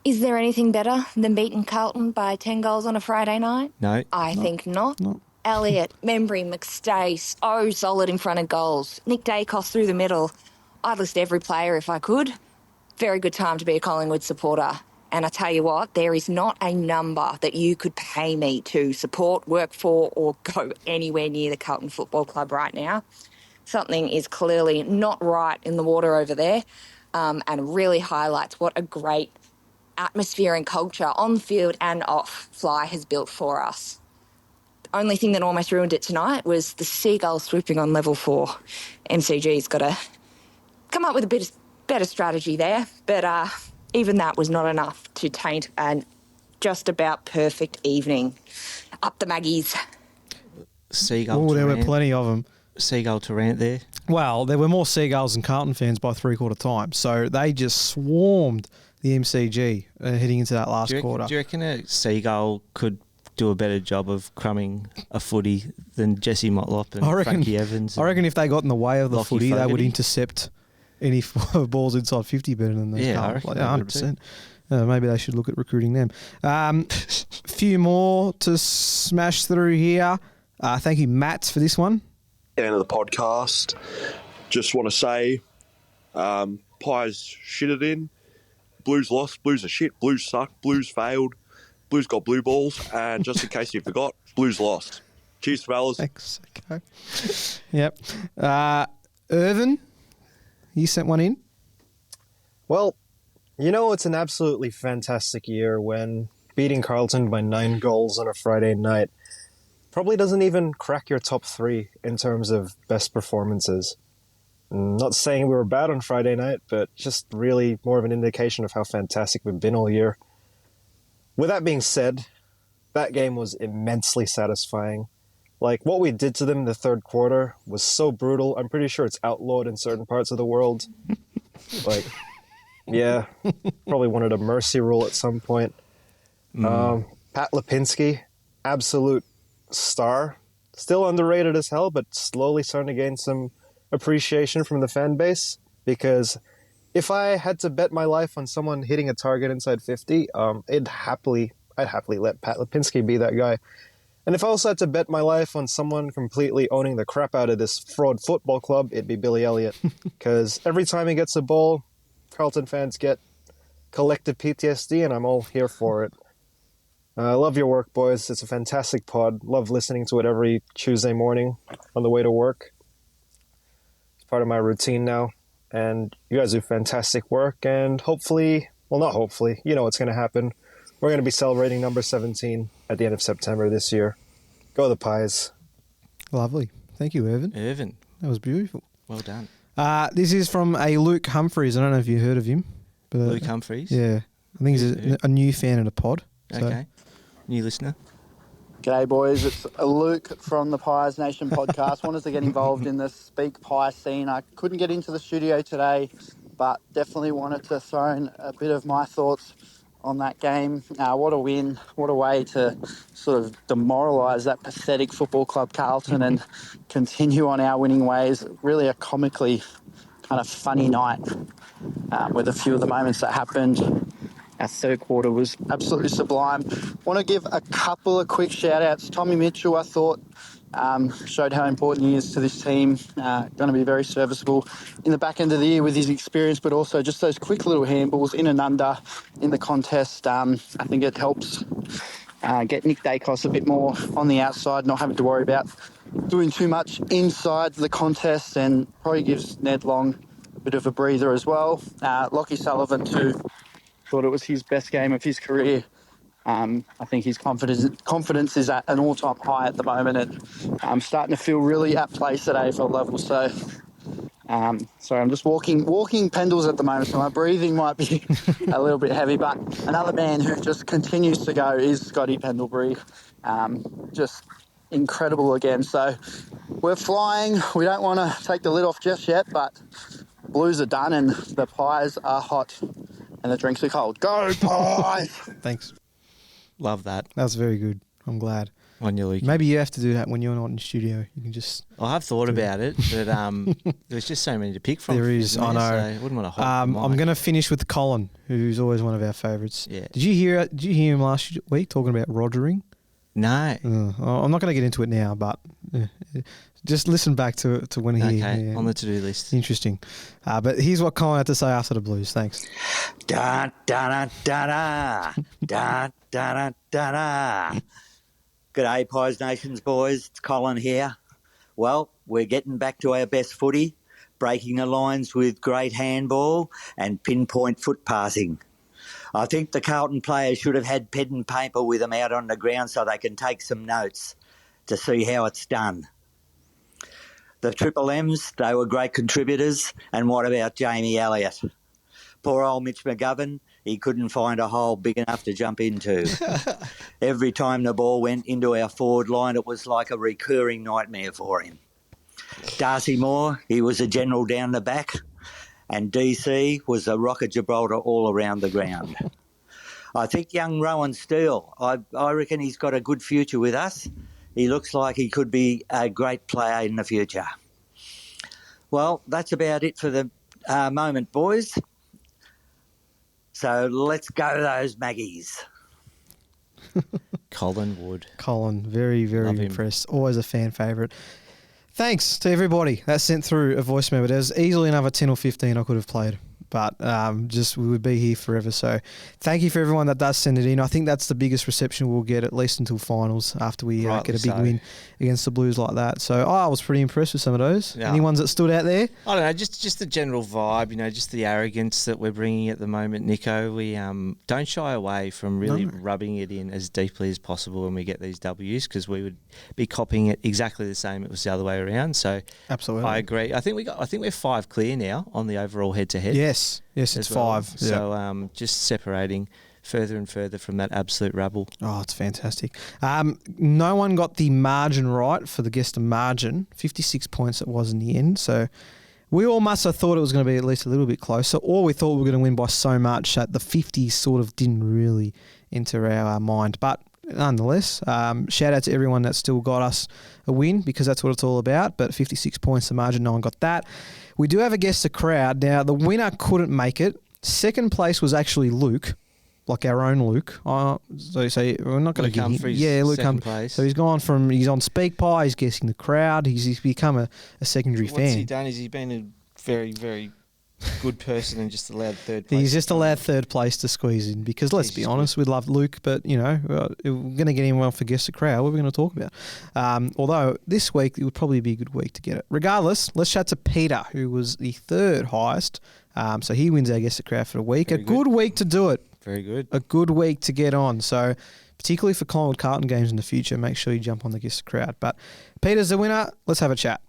Is there anything better than beating Carlton by 10 goals on a Friday night? No. I think not. No. Elliott, Membry, McStay, so solid in front of goals. Nick Daicos through the middle. I'd list every player if I could. Very good time to be a Collingwood supporter. And I tell you what, there is not a number that you could pay me to support, work for, or go anywhere near the Carlton Football Club right now. Something is clearly not right in the water over there, and really highlights what a great atmosphere and culture on the field and off Fly has built for us. The only thing that almost ruined it tonight was the seagull swooping on level 4. MCG's got to come up with a bit better strategy there, but even that was not enough to taint a just about perfect evening. Up the Maggies. Seagull Oh, there were Tarrant. plenty of them. Seagull Tarrant there. Well, there were more Seagulls than Carlton fans by three-quarter time, so they just swarmed the MCG heading into that last quarter. Do you reckon a Seagull could do a better job of crumbing a footy than Jesse Motlop and Frankie Evans? I reckon if they got in the way of the Lockie footy, they would Fogarty? intercept any balls inside 50 better than those. Yeah, I Carlton reckon players. they would 100%. Maybe they should look at recruiting them. Few more to smash through here. Thank you, Matt, for this one. End of the podcast. Just want to say, Pies shitted in. Blues lost. Blues are shit. Blues suck. Blues failed. Blues got blue balls. And just in case you forgot, Blues lost. Cheers, fellas. Thanks. Okay. Yep. Irvin, you sent one in. Well, you know, it's an absolutely fantastic year when beating Carlton by 9 goals on a Friday night probably doesn't even crack your top 3 in terms of best performances. Not saying we were bad on Friday night, but just really more of an indication of how fantastic we've been all year. With that being said, that game was immensely satisfying. Like, what we did to them in the third quarter was so brutal. I'm pretty sure it's outlawed in certain parts of the world. Like, yeah, probably wanted a mercy rule at some point. Pat Lipinski, absolute star. Still underrated as hell, but slowly starting to gain some appreciation from the fan base, because if I had to bet my life on someone hitting a target inside 50, I'd happily let Pat Lipinski be that guy. And if I also had to bet my life on someone completely owning the crap out of this fraud football club, it'd be Billy Elliott. Because every time he gets a ball, Carlton fans get collective PTSD, and I'm all here for it. I love your work, boys. It's a fantastic pod. Love listening to it every Tuesday morning on the way to work. It's part of my routine now. And you guys do fantastic work. And hopefully, well, not hopefully, you know what's going to happen. We're going to be celebrating number 17 at the end of September this year. Go the Pies. Lovely. Thank you, Irvin. That was beautiful. Well done. This is from a Luke Humphreys. I don't know if you heard of him. But Luke Humphreys? Yeah. I think he's a new fan of the pod. So. Okay. New listener. G'day, boys. It's Luke from the Pies Nation podcast. Wanted to get involved in the SpeakPie scene. I couldn't get into the studio today, but definitely wanted to throw in a bit of my thoughts on that game. What a win. What a way to sort of demoralise that pathetic football club Carlton and continue on our winning ways. Really a comically kind of funny night with a few of the moments that happened. Our third quarter was absolutely sublime. Want to give a couple of quick shout-outs. Tommy Mitchell, I thought, showed how important he is to this team. Going to be very serviceable in the back end of the year with his experience, but also just those quick little handballs in and under in the contest. I think it helps get Nick Daicos a bit more on the outside, not having to worry about doing too much inside the contest, and probably gives Ned Long a bit of a breather as well. Lockie Sullivan too. Thought it was his best game of his career. I think his confidence is at an all-time high at the moment, and I'm starting to feel really at place at AFL level. So, sorry, I'm just walking pendles at the moment, so my breathing might be a little bit heavy. But another man who just continues to go is Scotty Pendlebury. Just incredible again. So we're flying. We don't want to take the lid off just yet, but Blues are done and the Pies are hot and the drinks are cold. Go Pies! Thanks. Love that. That was very good. I'm glad. On your Luke. Maybe you have to do that when you're not in the studio. You can just... I have thought about it, but there's just so many to pick from. There is, I know. So I wouldn't want to hop I'm going to finish with Colin, who's always one of our favourites. Yeah. Did you hear him last week talking about Rogering? No. I'm not going to get into it now, but just listen back to when he... Okay, on the to-do list. Interesting. But here's what Colin had to say after the Blues. Thanks. Da da da da da da da da. G'day, Pies Nations boys. It's Colin here. Well, we're getting back to our best footy, breaking the lines with great handball and pinpoint foot passing. I think the Carlton players should have had pen and paper with them out on the ground so they can take some notes to see how it's done. The Triple M's, they were great contributors. And what about Jamie Elliott? Poor old Mitch McGovern, he couldn't find a hole big enough to jump into. Every time the ball went into our forward line, it was like a recurring nightmare for him. Darcy Moore, he was a general down the back, and DC was a rock of Gibraltar all around the ground. I think young Rowan Steele, I reckon he's got a good future with us. He looks like he could be a great player in the future. Well, that's about it for the moment, boys. So let's go those Maggies. Colin Wood. Colin, very, very impressed. Always a fan favourite. Thanks to everybody that sent through a voice memo. There's easily another 10 or 15 I could have played, but we would be here forever. So thank you for everyone that does send it in. I think that's the biggest reception we'll get, at least until finals, after we get a big win against the Blues like that. So I was pretty impressed with some of those. Yeah. Any ones that stood out there? I don't know, just the general vibe, just the arrogance that we're bringing at the moment, Nico. We don't shy away from really rubbing it in as deeply as possible when we get these Ws, because we would be copying it exactly the same if it was the other way around. So absolutely, I agree. I think we're 5 clear now on the overall head-to-head. Yes, it's 5. So just separating further and further from that absolute rabble. Oh, it's fantastic. No one got the margin right for the guess the margin. 56 points it was in the end. So we all must have thought it was going to be at least a little bit closer, or we thought we were going to win by so much that the 50s sort of didn't really enter our mind. But nonetheless, shout out to everyone that still got us a win, because that's what it's all about. But 56 points the margin, no one got that. We do have a guess the crowd. Now, the winner couldn't make it. Second place was actually Luke, like our own Luke. So we're not going to give him. Luke second place. So he's on SpeakPie. He's guessing the crowd. He's become a secondary fan. What's he done? Is he been a very, very good person and just allowed third place? He's just allowed third place to squeeze in, because let's be honest, we love Luke, but we're going to get him well for guess the crowd. What are we going to talk about? Although this week it would probably be a good week to get it. Regardless, let's chat to Peter, who was the third highest. So he wins our guess the crowd for the week. Very good week to do it. Very good. A good week to get on. So particularly for Collingwood Carlton games in the future, make sure you jump on the guess the crowd. But Peter's the winner. Let's have a chat.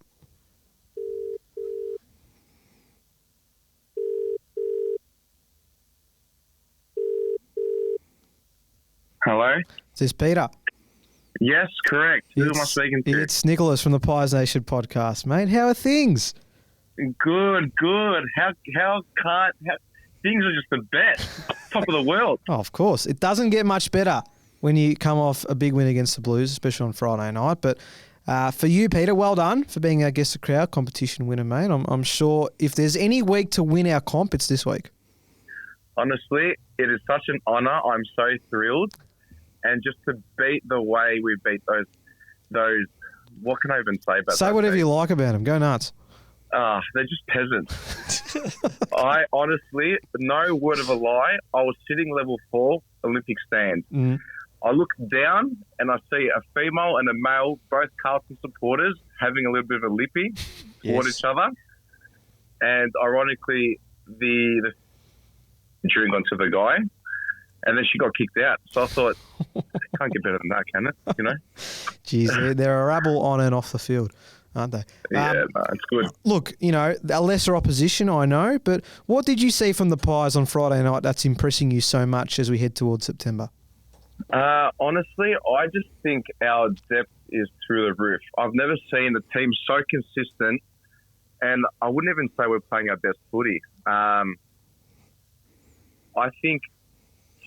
Hello? Is this Peter? Yes, correct. Who am I speaking to? It's Nicholas from the Pies Nation podcast, mate. How are things? Good. Things are just the best. Top of the world. Oh, of course. It doesn't get much better when you come off a big win against the Blues, especially on Friday night. But for you, Peter, well done for being our Guess the Crowd competition winner, mate. I'm sure if there's any week to win our comp, it's this week. Honestly, it is such an honour. I'm so thrilled. And just to beat the way we beat those, what can I even say about that? Say whatever you like about them. Go nuts. They're just peasants. I honestly, no word of a lie, I was sitting level 4, Olympic stand. Mm. I look down and I see a female and a male, both Carlton supporters, having a little bit of a lippy toward each other. And ironically, the drink onto the guy. And then she got kicked out. So I thought, it can't get better than that, can it? Jeez, they're a rabble on and off the field, aren't they? Yeah, it's good. Look, a lesser opposition, I know, but what did you see from the Pies on Friday night that's impressing you so much as we head towards September? Honestly, I just think our depth is through the roof. I've never seen a team so consistent, and I wouldn't even say we're playing our best footy. I think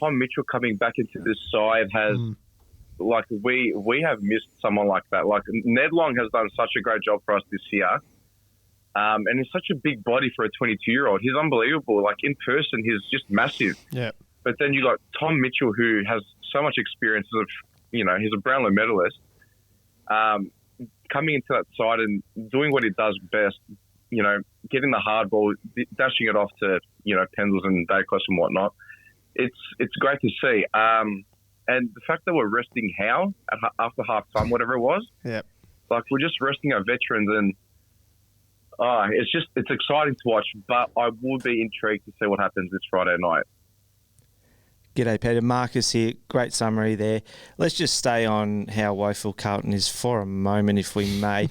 Tom Mitchell coming back into this side has, like, we have missed someone like that. Like, Ned Long has done such a great job for us this year. And he's such a big body for a 22-year-old. He's unbelievable. Like, in person, he's just massive. Yeah. But then you got Tom Mitchell, who has so much experience of, he's a Brownlow medalist, coming into that side and doing what he does best, getting the hard ball, dashing it off to, Pendles and Daicos and whatnot. It's great to see. And the fact that we're resting Howe after half-time, whatever it was, like, we're just resting our veterans, and it's exciting to watch, but I will be intrigued to see what happens this Friday night. G'day, Peter. Marcus here. Great summary there. Let's just stay on how woeful Carlton is for a moment, if we may.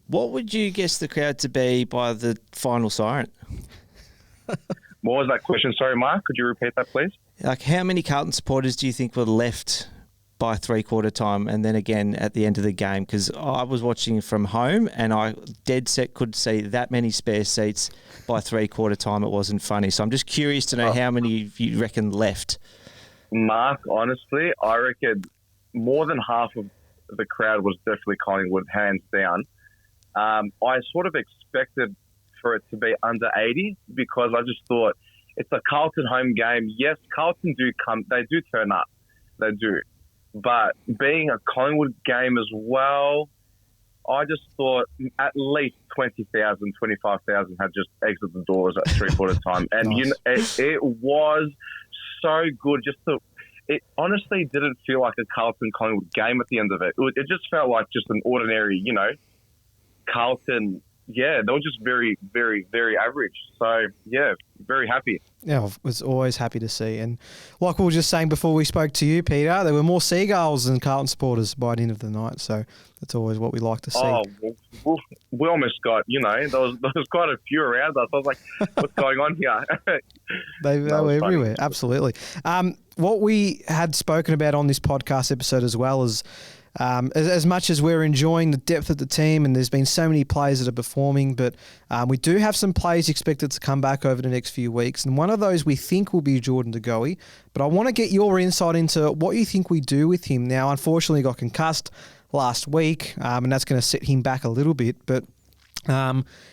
What would you guess the crowd to be by the final siren? What was that question? Sorry, Mark. Could you repeat that, please? Like, how many Carlton supporters do you think were left by three-quarter time and then again at the end of the game? Because I was watching from home and I dead set could see that many spare seats by three-quarter time. It wasn't funny. So I'm just curious to know how many you reckon left. Mark, honestly, I reckon more than half of the crowd was definitely Collingwood, hands down. I sort of expected for it to be under 80 because I just thought it's a Carlton home game. Yes, Carlton do come. They do turn up. They do. But being a Collingwood game as well, I just thought at least 20,000, 25,000 had just exited the doors at three-quarter time. And Nice. It was so good. It honestly didn't feel like a Carlton Collingwood game at the end of it. It just felt like just an ordinary, Carlton. Yeah, they were just very, very, very average. So, yeah, very happy. Yeah, I was always happy to see. And like we were just saying before we spoke to you, Peter, there were more Seagulls than Carlton supporters by the end of the night. So that's always what we like to see. Oh, we almost got, there was quite a few around us. I was like, what's going on here? They were everywhere. Absolutely. What we had spoken about on this podcast episode as well is as much as we're enjoying the depth of the team and there's been so many players that are performing, but we do have some players expected to come back over the next few weeks. And one of those we think will be Jordan De Goey. But I want to get your insight into what you think we do with him. Now, unfortunately, he got concussed last week, and that's going to set him back a little bit. But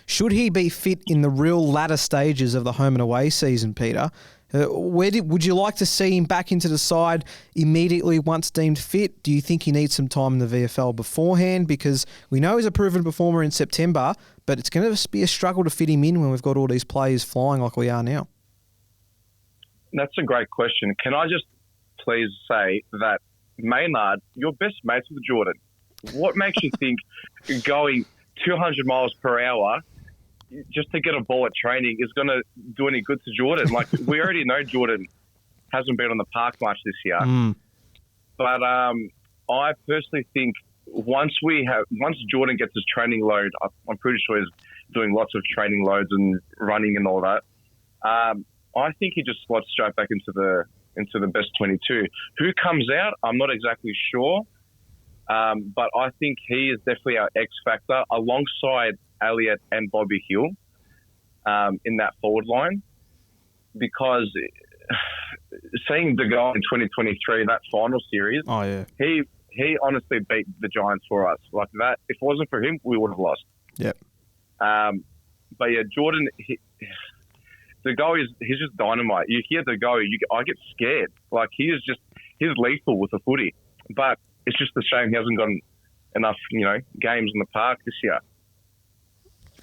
should he be fit in the real latter stages of the home and away season, Peter? Would you like to see him back into the side immediately once deemed fit? Do you think he needs some time in the VFL beforehand? Because we know he's a proven performer in September, but it's going to be a struggle to fit him in when we've got all these players flying like we are now. That's a great question. Can I just please say that, Maynard, you're best mates with Jordan. What makes you think going 200 miles per hour just to get a ball at training is going to do any good to Jordan? Like, we already know Jordan hasn't been on the park much this year. But I personally think once Jordan gets his training load, I'm pretty sure he's doing lots of training loads and running and all that. I think he just slots straight back into the best 22. Who comes out, I'm not exactly sure. But I think he is definitely our X factor alongside Elliott and Bobby Hill in that forward line, because seeing De Goey in 2023, that final series, he honestly beat the Giants for us. Like that, if it wasn't for him, we would have lost. Yep. But yeah, Jordan, De Goey he's just dynamite. You hear De Goey, I get scared. Like he's lethal with the footy. But it's just a shame he hasn't gotten enough, games in the park this year.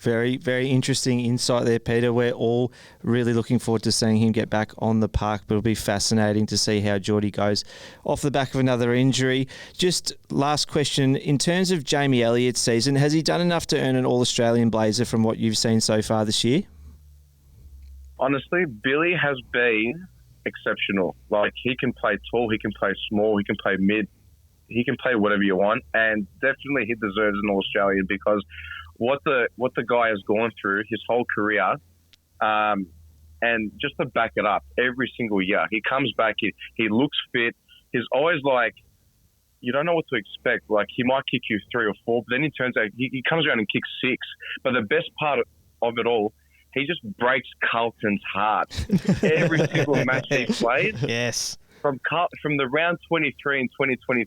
Very, very interesting insight there, Peter. We're all really looking forward to seeing him get back on the park, but it'll be fascinating to see how Geordie goes off the back of another injury. Just last question, in terms of Jamie Elliott's season, has he done enough to earn an All-Australian blazer from what you've seen so far this year? Honestly, Billy has been exceptional. Like, he can play tall, he can play small, he can play mid, he can play whatever you want, and definitely he deserves an All-Australian because what the guy has gone through his whole career, and just to back it up every single year, he comes back, he looks fit. He's always like, you don't know what to expect. Like, he might kick you 3 or 4, but then it turns out he comes around and kicks 6. But the best part of it all, he just breaks Carlton's heart every single match he plays. Yes. From the round 23 in 2020,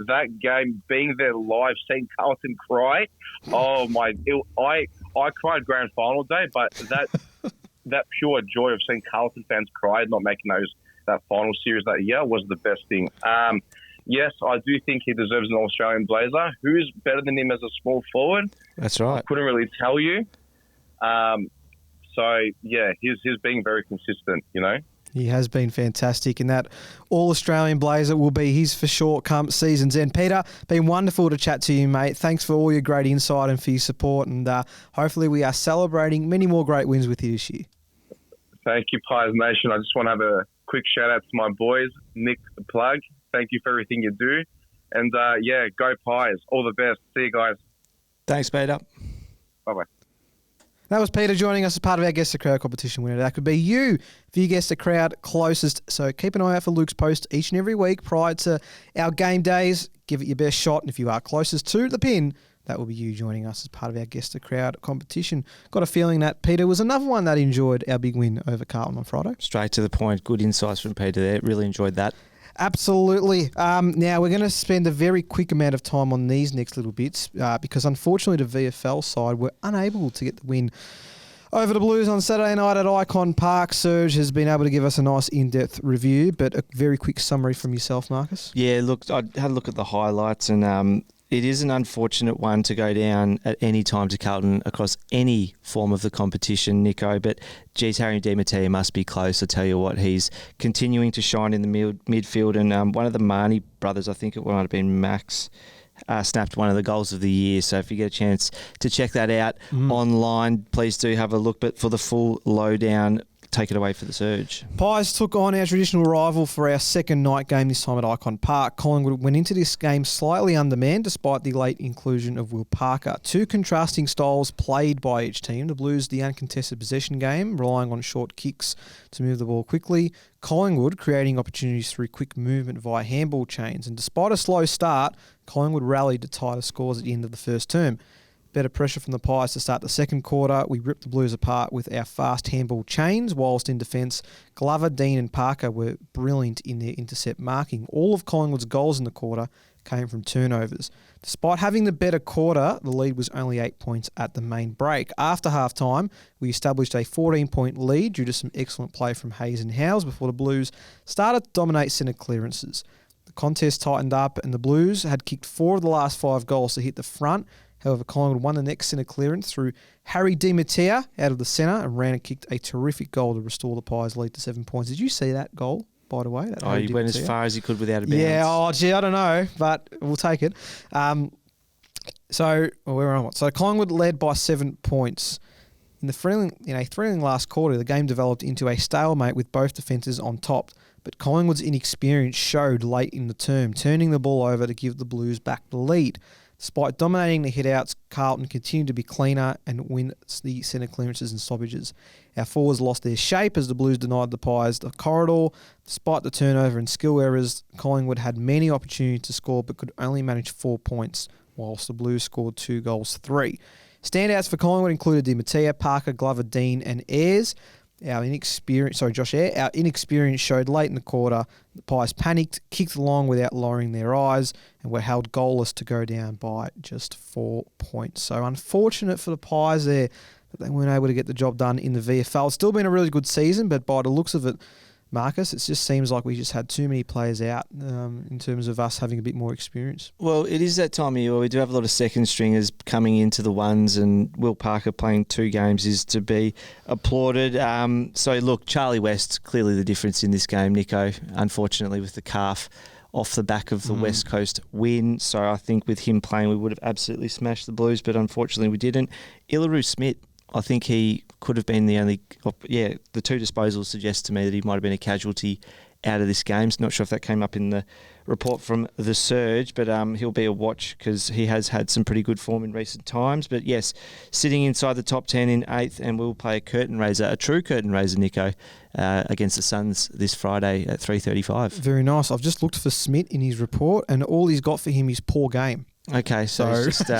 that game, being there live, seeing Carlton cry, I cried grand final day, but that pure joy of seeing Carlton fans cry and not making that final series that year was the best thing. Yes, I do think he deserves an Australian Blazer. Who's better than him as a small forward? That's right. I couldn't really tell you. So, yeah, he's being very consistent, you know. He has been fantastic, and that All-Australian Blazer will be his for sure come season's end. Peter, been wonderful to chat to you, mate. Thanks for all your great insight and for your support, and hopefully we are celebrating many more great wins with you this year. Thank you, Pies Nation. I just want to have a quick shout-out to my boys, Nick the Plug. Thank you for everything you do. And, go Pies. All the best. See you guys. Thanks, Peter. Bye-bye. That was Peter joining us as part of our Guess the Crowd competition winner. That could be you if you guess the crowd closest. So keep an eye out for Luke's post each and every week prior to our game days. Give it your best shot. And if you are closest to the pin, that will be you joining us as part of our Guess the Crowd competition. Got a feeling that Peter was another one that enjoyed our big win over Carlton on Friday. Straight to the point. Good insights from Peter there. Really enjoyed that. Absolutely. Now, we're going to spend a very quick amount of time on these next little bits because, unfortunately, the VFL side were unable to get the win over the Blues on Saturday night at Icon Park. Serge has been able to give us a nice in-depth review, but a very quick summary from yourself, Marcus. Yeah, look, I had a look at the highlights, and it is an unfortunate one to go down at any time to Carlton across any form of the competition, Nico. But, geez, Harry Di Mattia must be close. I tell you what, he's continuing to shine in the midfield. And one of the Marnie brothers, I think it might have been Max, snapped one of the goals of the year. So if you get a chance to check that out online, please do have a look. But for the full lowdown, take it away for the Surge. Pies took on our traditional rival for our second night game, this time at Icon Park. Collingwood went into this game slightly undermanned despite the late inclusion of Will Parker. Two contrasting styles played by each team. The Blues, the uncontested possession game, relying on short kicks to move the ball quickly. Collingwood creating opportunities through quick movement via handball chains. And despite a slow start, Collingwood rallied to tighter scores at the end of the first term. Better pressure from the Pies to start the second quarter. We ripped the Blues apart with our fast handball chains, whilst in defence, Glover, Dean and Parker were brilliant in their intercept marking. All of Collingwood's goals in the quarter came from turnovers. Despite having the better quarter, the lead was only 8 points at the main break. After half-time, we established a 14-point lead due to some excellent play from Hayes and Howes before the Blues started to dominate centre clearances. The contest tightened up and the Blues had kicked 4 of the last 5 goals to hit the front. However, Collingwood won the next centre clearance through Harry Di Mattia out of the centre and ran and kicked a terrific goal to restore the Pies' lead to 7 points. Did you see that goal, by the way? He went as far as he could without a bounce. Yeah, I don't know, but we'll take it. So Collingwood led by 7 points. In the thrilling last quarter, the game developed into a stalemate with both defences on top, but Collingwood's inexperience showed late in the term, turning the ball over to give the Blues back the lead. Despite dominating the hit-outs, Carlton continued to be cleaner and win the centre clearances and stoppages. Our forwards lost their shape as the Blues denied the Pies the corridor. Despite the turnover and skill errors, Collingwood had many opportunities to score but could only manage 4 points, whilst the Blues scored 2 goals, 3. Standouts for Collingwood included Di Mattia, Parker, Glover, Dean and Ayres. Josh Eyre. Our inexperience showed late in the quarter. The Pies panicked, kicked along without lowering their eyes, and were held goalless to go down by just 4 points. So unfortunate for the Pies there that they weren't able to get the job done in the VFL. It's still been a really good season, but by the looks of it, Marcus, it just seems like we just had too many players out in terms of us having a bit more experience. Well, it is that time of year where we do have a lot of second stringers coming into the ones, and Will Parker playing 2 games is to be applauded. So, look, Charlie West, clearly the difference in this game, Nico, unfortunately with the calf off the back of the West Coast win. So I think with him playing, we would have absolutely smashed the Blues, but unfortunately we didn't. Illaru Smith, I think he could have been the only... the 2 disposals suggest to me that he might have been a casualty out of this game. So not sure if that came up in the report from the Surge, but he'll be a watch because he has had some pretty good form in recent times. But yes, sitting inside the top 10 in 8th, and we'll play a curtain raiser, a true curtain raiser, Nico, against the Suns this Friday at 3:35. Very nice. I've just looked for Smith in his report, and all he's got for him is poor game. Okay, so he's just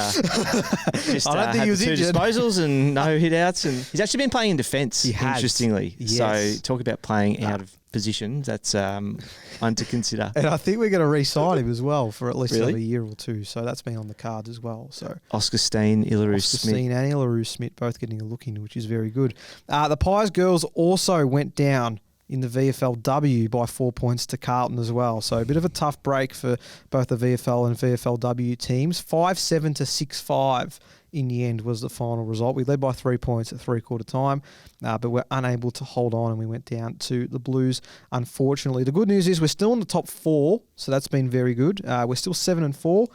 I don't think he was two injured. disposals and no hit-outs, and he's actually been playing in defence, interestingly. Yes. So talk about playing out of position. That's one to consider. And I think we're going to re-sign him as well for at least Really? another year or two. So that's been on the cards as well. So Oscar Steen, Illaru Oscar Smith. Steen and Illaru Smith both getting a look in, which is very good. The Pies girls also went down in the VFLW by 4 points to Carlton as well. So a bit of a tough break for both the VFL and VFLW teams. 5-7 to 6-5 in the end was the final result. We led by 3 points at three-quarter time, but we're unable to hold on, and we went down to the Blues, unfortunately. The good news is we're still in the top 4, so that's been very good. We're still 7-4,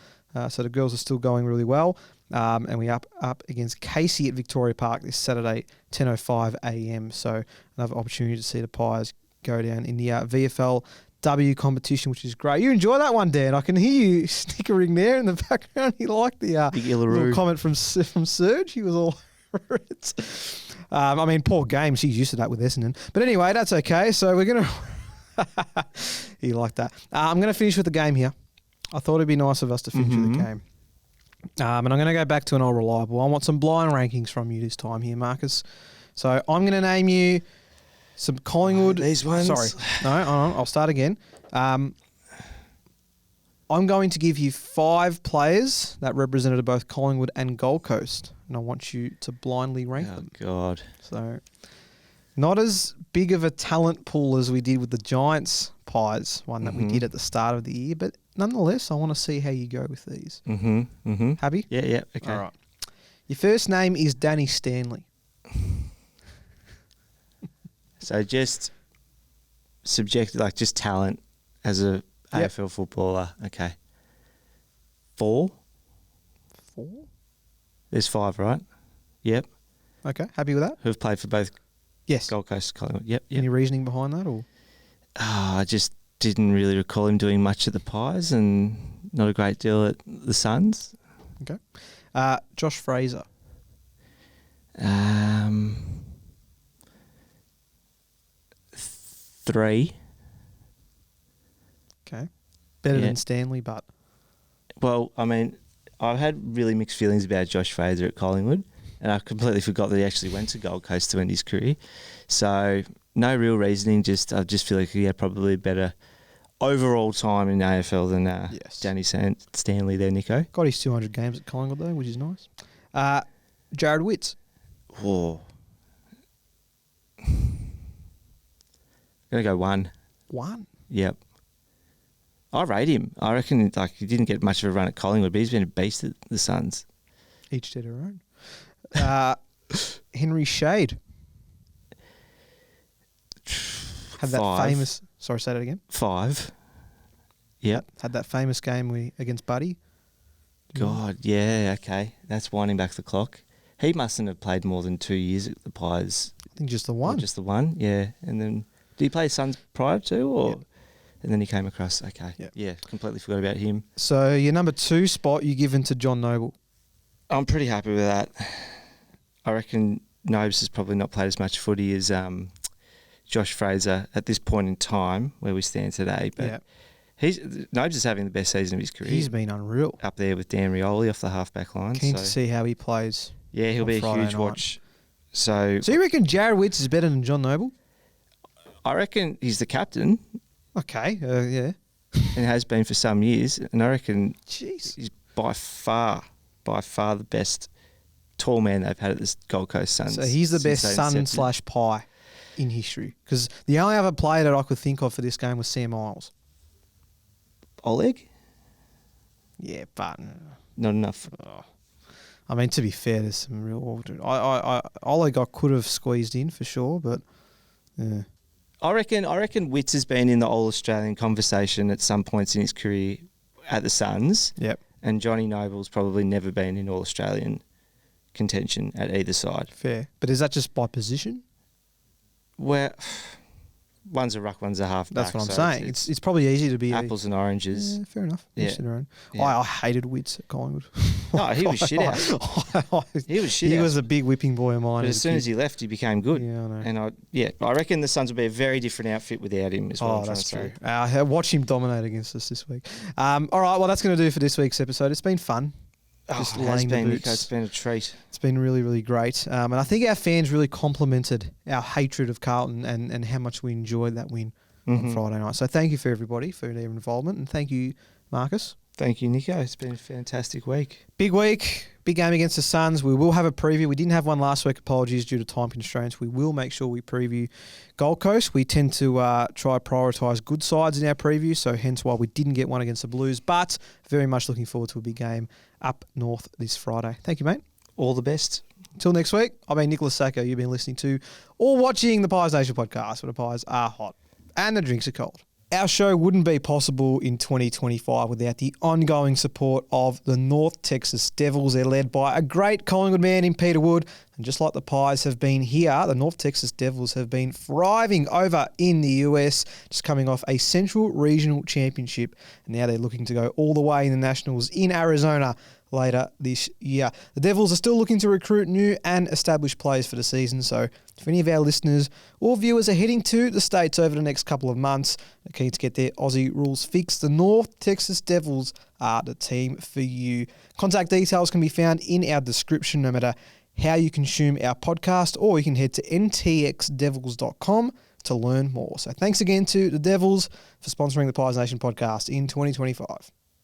so the girls are still going really well. And we up against Casey at Victoria Park this Saturday, 10:05 a.m. So another opportunity to see the Pies go down in the VFLW competition, which is great. You enjoy that one, Dan. I can hear you snickering there in the background. You like the Big little comment from Serge. He was all over it. I mean, poor game. She's used to that with Essendon. But anyway, that's okay. So we're going to... You like that. I'm going to finish with the game here. I thought it'd be nice of us to finish with the game. And I'm going to go back to an old reliable. I want some blind rankings from you this time here, Marcus. So I'm going to name you some Collingwood. These ones. Sorry. No, hold on. I'll start again. I'm going to give you 5 players that represented both Collingwood and Gold Coast, and I want you to blindly rank them. Oh, God. So not as big of a talent pool as we did with the Giants Pies, one that we did at the start of the year, but nonetheless, I want to see how you go with these. Happy? Yeah, okay. All right. Your first name is Danny Stanley. So just subjective, like just talent as a AFL footballer. Okay. 4? There's 5, right? Yep. Okay, happy with that? Who've played for both Gold Coast, Collingwood. Yep. Any reasoning behind that? Or I just didn't really recall him doing much at the Pies and not a great deal at the Suns. Okay. Josh Fraser. 3. Okay. Better than Stanley, but... Well, I mean, I've had really mixed feelings about Josh Fraser at Collingwood, and I completely forgot that he actually went to Gold Coast to end his career. So, no real reasoning, I just feel like he had probably a better overall time in AFL than Danny Stanley there, Nico. Got his 200 games at Collingwood, though, which is nice. Jared Witts. Whoa. Gonna go 1. 1? Yep. I rate him. I reckon he didn't get much of a run at Collingwood, but he's been a beast at the Suns. Each to their own. Henry Shade. Had that 5. famous... Sorry, say that again. 5. Yep. Had that famous game against Buddy. God, yeah, okay. That's winding back the clock. He mustn't have played more than 2 years at the Pies. I think just the one. Or just the one, yeah. And then, did he play Suns prior to, or? Yep. And then he came across, okay. Yep. Yeah, completely forgot about him. So your number 2 spot you given to John Noble. I'm pretty happy with that. I reckon Nobes has probably not played as much footy as Josh Fraser at this point in time where we stand today. But Nobes is having the best season of his career. He's been unreal. Up there with Dan Rioli off the half-back line. Keen to see how he plays. Yeah, he'll be a huge watch. So you reckon Jared Witts is better than John Noble? I reckon he's the captain. Okay, yeah. And has been for some years. And I reckon he's by far the best tall man they've had at this Gold Coast Suns. So he's the best Sun/Pie in history. Because the only other player that I could think of for this game was Sam Miles. Oleg? Yeah, but... Not enough. Oh. I mean, to be fair, there's some real... Oleg I could have squeezed in for sure, but... Yeah. I reckon Witts has been in the All-Australian conversation at some points in his career at the Suns. Yep. And Johnny Noble's probably never been in All-Australian contention at either side. Fair. But is that just by position? Well, One's a ruck, one's a half That's back. what I'm so saying. It's probably easy to be apples and oranges. Yeah, fair enough. Yeah. Yeah. I hated Wits at Collingwood. No, he was shit out. He was shit out. He was a big whipping boy of mine. But as soon as he left, he became good. Yeah, I know. And I reckon the Suns will be a very different outfit without him. Is what I'm trying to say. True. Watch him dominate against us this week. All right, well, that's going to do for this week's episode. It's been fun. Just laying the boots. It's been a treat. It's been really, really great. And I think our fans really complimented our hatred of Carlton and how much we enjoyed that win on Friday night. So thank you for everybody for their involvement. And thank you, Marcus. Thank you, Nico. It's been a fantastic week. Big week. Big game against the Suns. We will have a preview. We didn't have one last week. Apologies due to time constraints. We will make sure we preview Gold Coast. We tend to try prioritise good sides in our preview, so hence why we didn't get one against the Blues. But very much looking forward to a big game up north this Friday. Thank you, mate. All the best. Until next week, I've been Nicholas Sacco. You've been listening to or watching the Pies Nation podcast, where the pies are hot and the drinks are cold. Our show wouldn't be possible in 2025 without the ongoing support of the North Texas Devils. They're led by a great Collingwood man in Peter Wood. And just like the Pies have been here, the North Texas Devils have been thriving over in the US, just coming off a Central Regional Championship. And now they're looking to go all the way in the Nationals in Arizona later this year. The Devils are still looking to recruit new and established players for the season, so if any of our listeners or viewers are heading to the States over the next couple of months, are keen to get their Aussie rules fixed, the North Texas Devils are the team for you. Contact details can be found in our description no matter how you consume our podcast, or you can head to ntxdevils.com to learn more. So thanks again to the Devils for sponsoring the Pies Nation podcast in 2025.